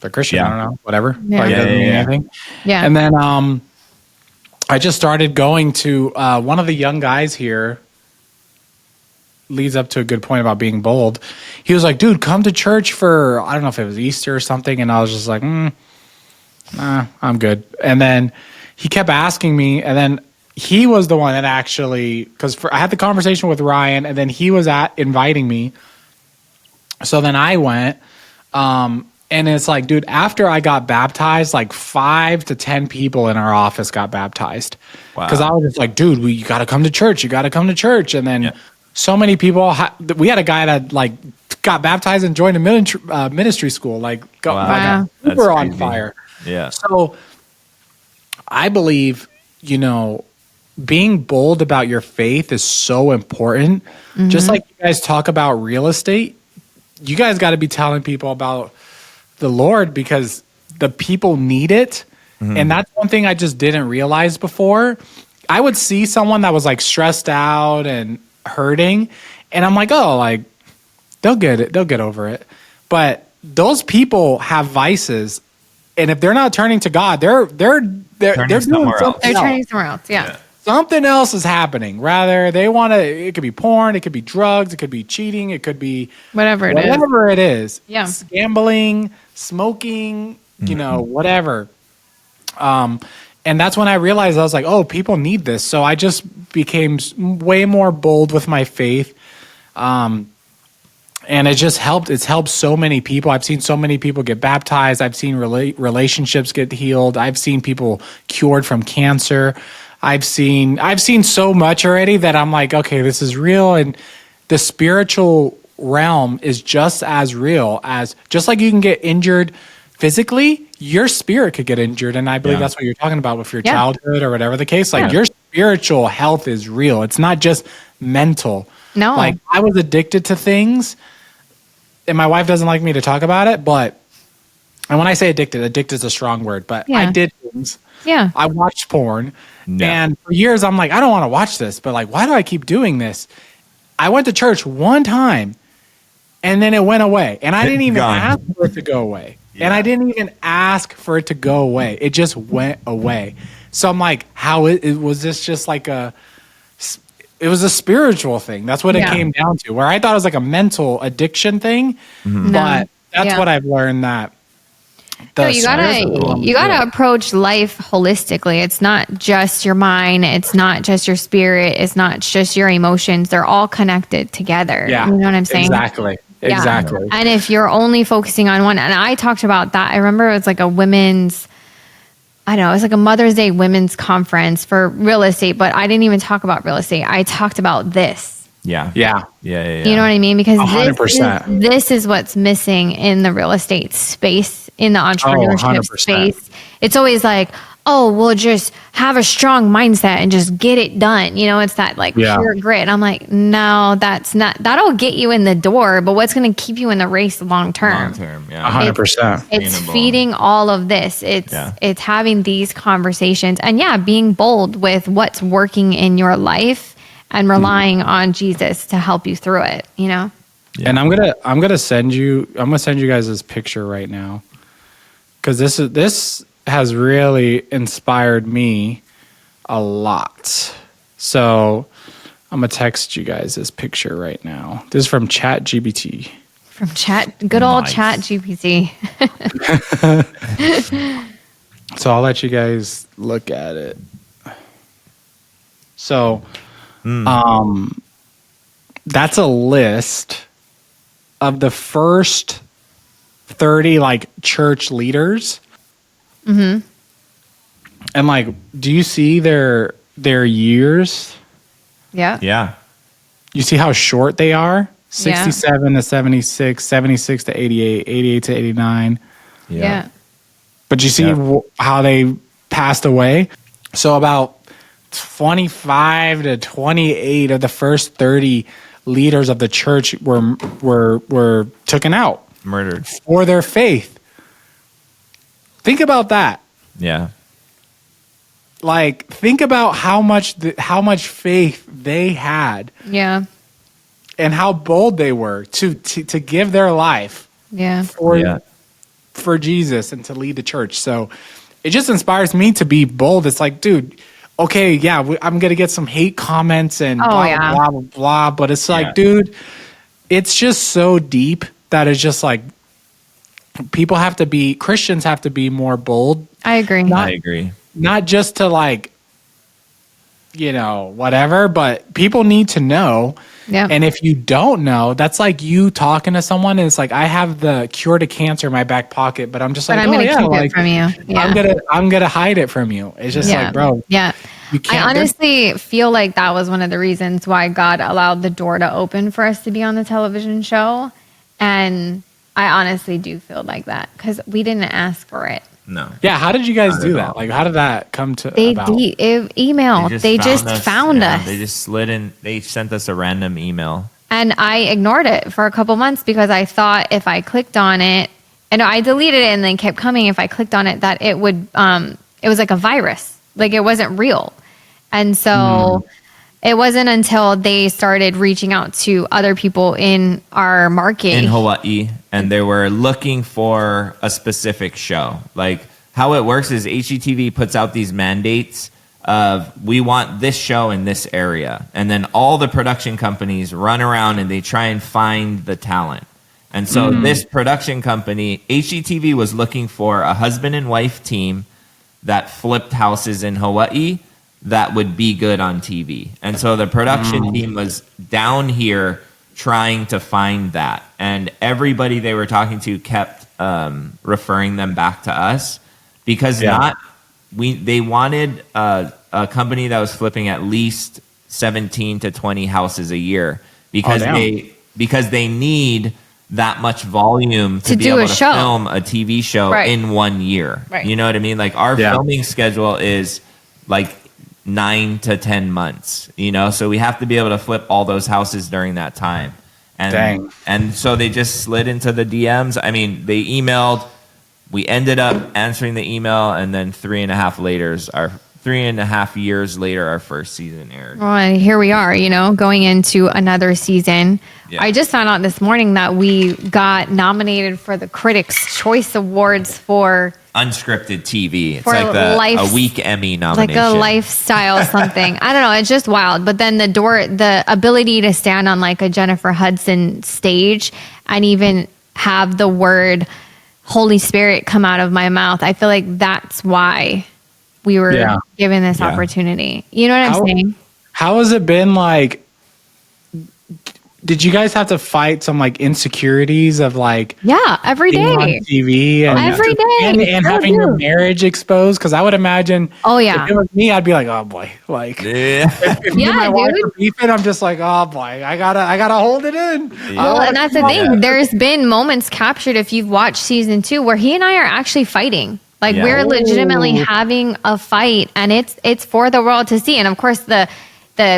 they're Christian. I don't know, whatever. Yeah. Like, it doesn't mean anything. Yeah. And then I just started going to one of the young guys here. Leads up to a good point about being bold. He was like, dude, come to church for, I don't know if it was Easter or something. And I was just like, nah, I'm good. And then he kept asking me, and then he was the one that actually, because I had the conversation with Ryan, and then he was inviting me. So then I went, and it's like, dude, after I got baptized, like 5 to 10 people in our office got baptized. Because I was just like, dude, you got to come to church. You got to come to church. And then so many people, we had a guy that like got baptized and joined a ministry school, like super on fire. Yeah. So I believe, being bold about your faith is so important. Mm-hmm. Just like you guys talk about real estate, you guys got to be telling people about the Lord because the people need it. Mm-hmm. And that's one thing I just didn't realize before. I would see someone that was like stressed out and hurting, and I'm like, oh, like they'll get it. They'll get over it. But those people have vices. And if they're not turning to God, they're doing somewhere else. They're turning somewhere else. Yeah. Something else is happening. Rather, they want to. It could be porn. It could be drugs. It could be cheating. It could be whatever it is. Yeah. Gambling, smoking. Whatever. And that's when I realized I was like, oh, people need this. So I just became way more bold with my faith. And it just helped. It's helped so many people. I've seen so many people get baptized. I've seen relationships get healed. I've seen people cured from cancer. I've seen so much already that I'm like, okay, this is real. And the spiritual realm is just as real as, just like you can get injured physically, your spirit could get injured. And I believe that's what you're talking about with your childhood or whatever the case. Like your spiritual health is real. It's not just mental. No. Like I was addicted to things, and my wife doesn't like me to talk about it, and when I say addicted is a strong word, but I did things. Yeah. I watched porn. No. And for years I'm like, I don't want to watch this, but like, why do I keep doing this? I went to church one time and then it went away. And I didn't even ask for it to go away. Yeah. And I didn't even ask for it to go away. It just went away. So I'm like, was this just like it was a spiritual thing. That's what it came down to, where I thought it was like a mental addiction thing. Mm-hmm. But that's what I've learned that. You gotta approach life holistically. It's not just your mind. It's not just your spirit. It's not just your emotions. They're all connected together. Yeah. You know what I'm saying? Exactly. Yeah. Exactly. And if you're only focusing on one, and I talked about that. I remember it was like it was like a Mother's Day women's conference for real estate, but I didn't even talk about real estate. I talked about this. Yeah. You know what I mean? Because 100%. This is what's missing in the real estate space, in the entrepreneurship space. It's always like, oh, we'll just have a strong mindset and just get it done. You know, it's that like pure grit. And I'm like, no, that's not, that'll get you in the door, but what's going to keep you in the race long term? 100%. It's feeding all of this. It's having these conversations and being bold with what's working in your life and relying on Jesus to help you through it, you know? Yeah. And I'm gonna send you guys this picture right now, because this has really inspired me a lot. So I'm gonna text you guys this picture right now. This is from ChatGPT. Good old ChatGPT. So I'll let you guys look at it. So, that's a list of the first 30 like church leaders. Mm-hmm. And like, do you see their years? Yeah. Yeah. You see how short they are? 67 to 76, 76 to 88, 88 to 89. Yeah. But you see how they passed away? So about 25 to 28 of the first 30 leaders of the church were taken out, murdered for their faith. Think about that. Yeah. Like, think about how much faith they had. Yeah. And how bold they were to give their life. Yeah. For Jesus and to lead the church. So it just inspires me to be bold. It's like, dude, okay, I'm going to get some hate comments and blah, blah, blah. But it's like, dude, it's just so deep that it's just like Christians have to be more bold. I agree. I agree. Not just to like, whatever, but people need to know. Yeah. And if you don't know, that's like you talking to someone and it's like, I have the cure to cancer in my back pocket, but I'm just like, I'm going to keep it from you. Yeah. I'm going to hide it from you. It's just like, bro. Yeah. You can't, I honestly feel like that was one of the reasons why God allowed the door to open for us to be on the television show. And I honestly do feel like that because we didn't ask for it. No. Yeah. How did you guys do that? Like, how did that come to about? Email. They just found us. They just slid in. They sent us a random email. And I ignored it for a couple months because I thought if I clicked on it, and I deleted it and then kept coming, if I clicked on it, that it would, it was like a virus. Like it wasn't real. And so it wasn't until they started reaching out to other people in our market. In Hawaii. And they were looking for a specific show. Like how it works is HGTV puts out these mandates of we want this show in this area. And then all the production companies run around and they try and find the talent. And so this production company, HGTV, was looking for a husband and wife team that flipped houses in Hawaii that would be good on TV. And so the production team was down here trying to find that. And everybody they were talking to kept referring them back to us because they wanted a company that was flipping at least 17 to 20 houses a year because they need that much volume to be able to film a TV show in 1 year. Right. You know what I mean? Like our filming schedule is like 9 to 10 months, so we have to be able to flip all those houses during that time. And so they just slid into the DMs. I mean, they emailed, we ended up answering the email, and then 3.5 years later, our first season aired. Well, and here we are, going into another season. Yeah. I just found out this morning that we got nominated for the Critics' Choice Awards for unscripted TV. It's like a week Emmy nomination. Like a lifestyle something. I don't know. It's just wild. But then the ability to stand on like a Jennifer Hudson stage and even have the word Holy Spirit come out of my mouth. I feel like that's why we were given this opportunity. You know what I'm saying? How has it been like? Did you guys have to fight some like insecurities of like every day on TV and every day and having your marriage exposed? Because I would imagine if it was me, I'd be like, oh boy, like if me and my wife are beefing, I'm just like, oh boy, I gotta hold it in. Well, and that's the thing. There's been moments captured if you've watched season 2 where he and I are actually fighting. Like Yeah. we're legitimately having a fight, and it's for the world to see. And of course the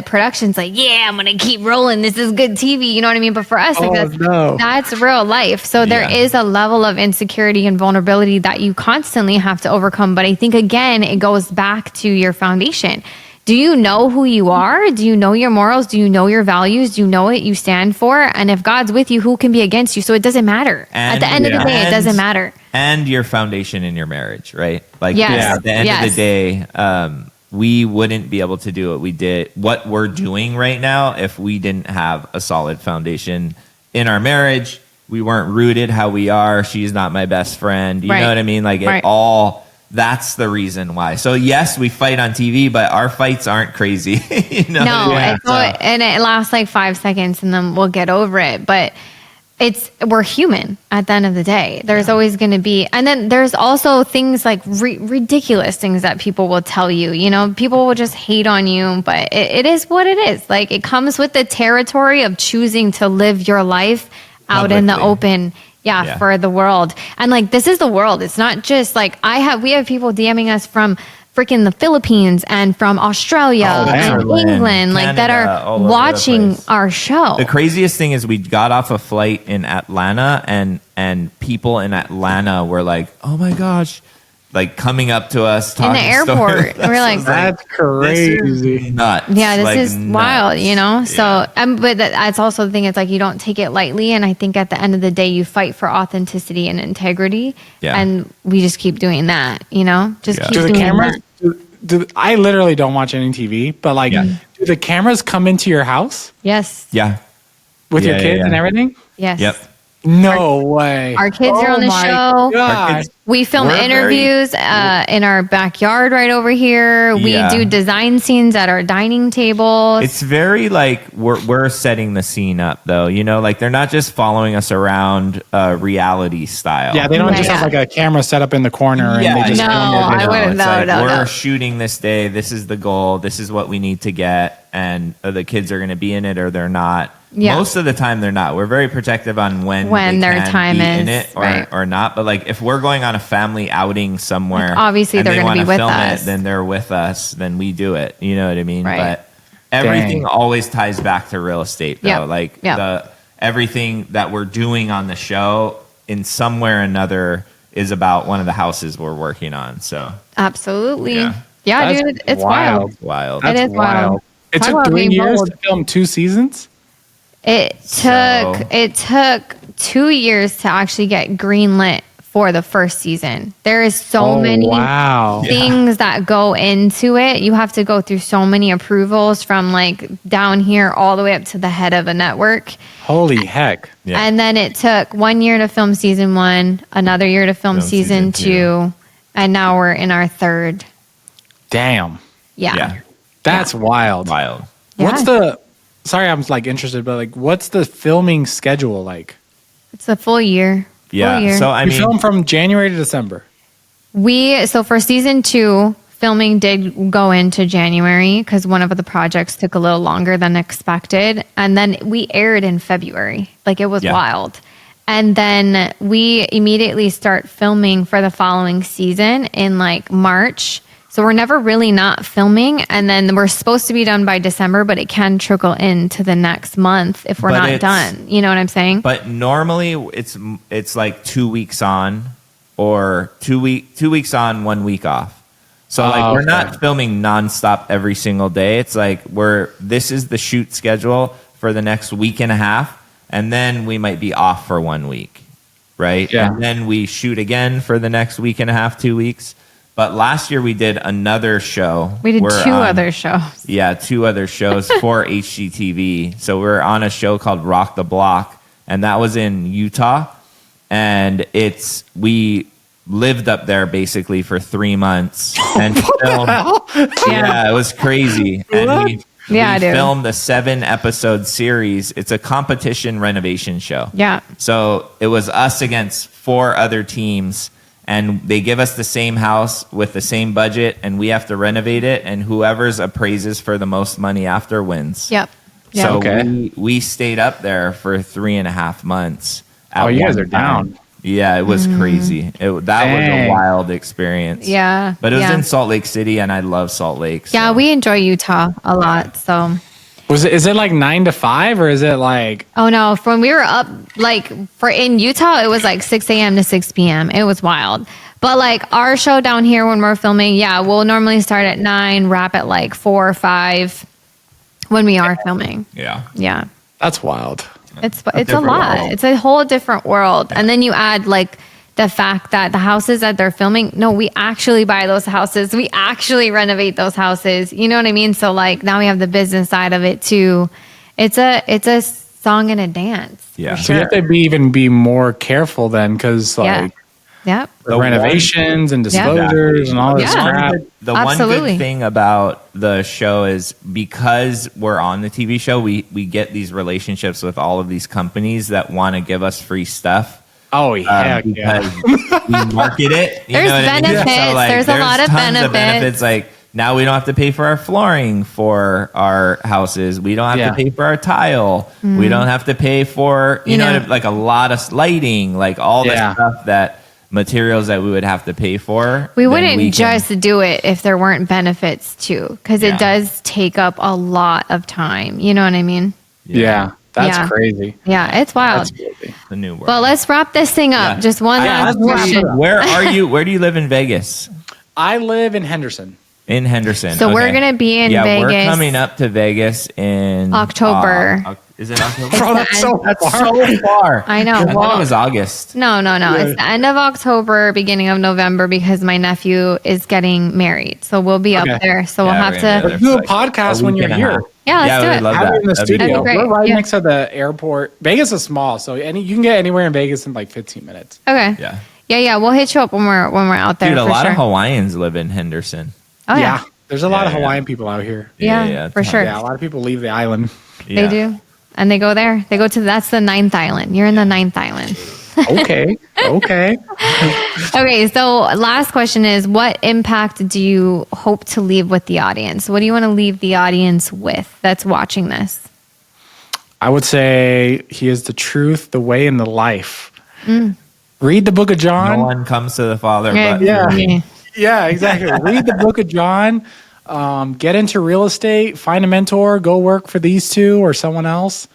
production's like, yeah, I'm gonna keep rolling. This is good TV. You know what I mean? But for us, like that's real life. So there is a level of insecurity and vulnerability that you constantly have to overcome. But I think again, it goes back to your foundation. Do you know who you are? Do you know your morals? Do you know your values? Do you know what you stand for? And if God's with you, who can be against you? So it doesn't matter. At the end of the day, it doesn't matter. And your foundation in your marriage, right? Like yes. at the end of the day, we wouldn't be able to do what we're doing right now if we didn't have a solid foundation in our marriage. We weren't rooted how we are. She's not my best friend. You know what I mean? Like it all. That's the reason why. So yes, we fight on TV, but our fights aren't crazy. And it lasts like 5 seconds, and then we'll get over it. But we're human at the end of the day. There's always going to be, and then there's also things like ridiculous things that people will tell you. You know, people will just hate on you, but it is what it is. Like it comes with the territory of choosing to live your life out in the open. For the world. And like, this is the world. It's not just like we have people DMing us from freaking the Philippines and from Australia and England, like that are watching our show. The craziest thing is we got off a flight in Atlanta and people in Atlanta were like, oh my gosh, like coming up to us in the airport. We're like, that's crazy. This is nuts. Yeah, this like, is nuts. wild, you know? So, but that's also the thing. It's like, you don't take it lightly. And I think at the end of the day, you fight for authenticity and integrity. Yeah. And we just keep doing that, you know? Just keep doing cameras, that. I literally don't watch any TV, but like, do the cameras come into your house? Yes. Yeah. With your kids and everything? Yes. Yep. No way. Our kids are on the show. God. We film interviews in our backyard right over here. We do design scenes at our dining tables. It's very like we're setting the scene up though. You know, like they're not just following us around reality style. Yeah, they don't just have like a camera set up in the corner and they just I wouldn't. We're shooting this day. This is the goal. This is what we need to get, and the kids are going to be in it or they're not. Yeah. Most of the time they're not. We're very protective on when their time is in it or not. But like if we're going on a family outing somewhere, like obviously they're going to be with us. Then they're with us. Then we do it. You know what I mean? Right. But everything always ties back to real estate, though. Like everything that we're doing on the show, in some way or another, is about one of the houses we're working on. So absolutely, dude, it's wild. Wild. It is wild. It took 3 years to film 2 seasons. It took 2 years to actually get greenlit for the first season. There is so many things that go into it. You have to go through so many approvals from like down here all the way up to the head of a network. Holy heck. Yeah. And then it took 1 year to film season 1, another year to film season 2, and now we're in our 3rd. Damn. Yeah. That's wild. Sorry, I'm like interested, but like, what's the filming schedule like? It's a full year. Yeah. Full year. So I mean, film from January to December. So for season 2, filming did go into January because one of the projects took a little longer than expected, and then we aired in February. Like it was wild. And then we immediately start filming for the following season in like March. So we're never really not filming, and then we're supposed to be done by December, but it can trickle into the next month if we're not done. You know what I'm saying? But normally it's like 2 weeks on, or 2 weeks on, 1 week off. So like we're not filming nonstop every single day. It's like this is the shoot schedule for the next week and a half, and then we might be off for 1 week, right? Yeah. And then we shoot again for the next week and a half, 2 weeks. But last year we did another show. We did 2 other shows. Yeah, 2 other shows for HGTV. So we're on a show called Rock the Block, and that was in Utah. And we lived up there basically for 3 months and filmed. Yeah, it was crazy. And we filmed a 7-episode series. It's a competition renovation show. Yeah. So it was us against 4 other teams. And they give us the same house with the same budget, and we have to renovate it, and whoever's appraises for the most money after wins. Yep. So we stayed up there for 3.5 months. You guys are down. Yeah, it was crazy. That was a Dang. wild experience. Yeah. But it was yeah. in Salt Lake City, and I love Salt Lake. Yeah, so. we enjoy Utah a lot. So, Is it like 9 to 5 or is it like oh no, when we were up, like in Utah, it was like 6 a.m. to 6 p.m. It was wild. But like our show down here when we're filming, yeah, we'll normally start at 9, wrap at like 4 or 5 when we are filming. Yeah. Yeah. that's wild? It's a different lot. world. It's a whole different world. And then you add like the fact that the houses that they're filming, no, we actually buy those houses. We actually renovate those houses. You know what I mean? So like now we have the business side of it too. It's a song and a dance. Yeah. for So you have sure. to be more careful then, because like Yep. the renovations and Yeah. disclosures and all this Yeah. crap. The one Absolutely. good thing about the show is because we're on the TV show, we get these relationships with all of these companies that want to give us free stuff. Oh yeah, Because we market it. You There's know what I mean? benefits. There's a lot of tons benefits. Like now we don't have to pay for our flooring for our houses. We don't have to pay for our tile. We don't have to pay for, you know, like a lot of lighting, like all the stuff that materials that we would have to pay for. We then wouldn't can- just do it if there weren't benefits too, because Yeah. it does take up a lot of time. You know what I mean? Yeah, that's Yeah. crazy. Yeah, it's wild. That's crazy. the new world. Well, let's wrap this thing up. Yeah. Just one last let's wrap it question. up. Where are you? Where do you live in Vegas? I live in Henderson. In Henderson. So we're Okay. gonna be in We're Vegas. coming up to Vegas in October. Is it October? Bro, that's so That's far. so far. I know. I thought Well, it was August. No. It's the end of October, beginning of November, because my nephew is getting married. So we'll be up Okay. there. So we'll Yeah, have we're to. gonna be Let's do a Like podcast a when week you're and a half. here. Yeah, let's do we'd it. love Have that. it in the That'd be studio. great. great. We're right Yeah. next to the airport. Vegas is small, so you can get anywhere in Vegas in like 15 minutes. Okay. Yeah. Yeah. We'll hit you up when we're out there. Dude, a for lot sure. of Hawaiians live in Henderson. Oh yeah. There's a lot of Yeah. Hawaiian people out here. Yeah, for sure. Yeah, a lot of people leave the island. Yeah. They do. And they go there. They go to that's the 9th island. You're in the 9th island. Okay. Okay. Okay, so last question is what impact do you hope to leave with the audience? What do you want to leave the audience with that's watching this? I would say he is the truth, the way, and the life. Read the book of John. No one comes to the Father Yeah. but Yeah. through me. Yeah, exactly. Read the book of John. Get into real estate. Find a mentor. Go work for these two or someone else.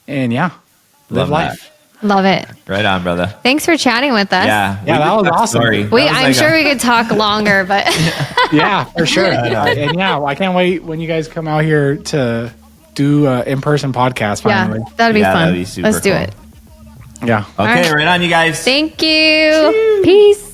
And live Love life. Love it. Right on, brother. Thanks for chatting with us. Yeah. Yeah, that was awesome. I'm sure we could talk longer, but Yeah, for sure. And I can't wait when you guys come out here to do an in-person podcast finally. yeah, that'd be fun. that'd be super Let's do cool. it. Yeah. Okay, All right. right on, you guys. Thank you. Peace.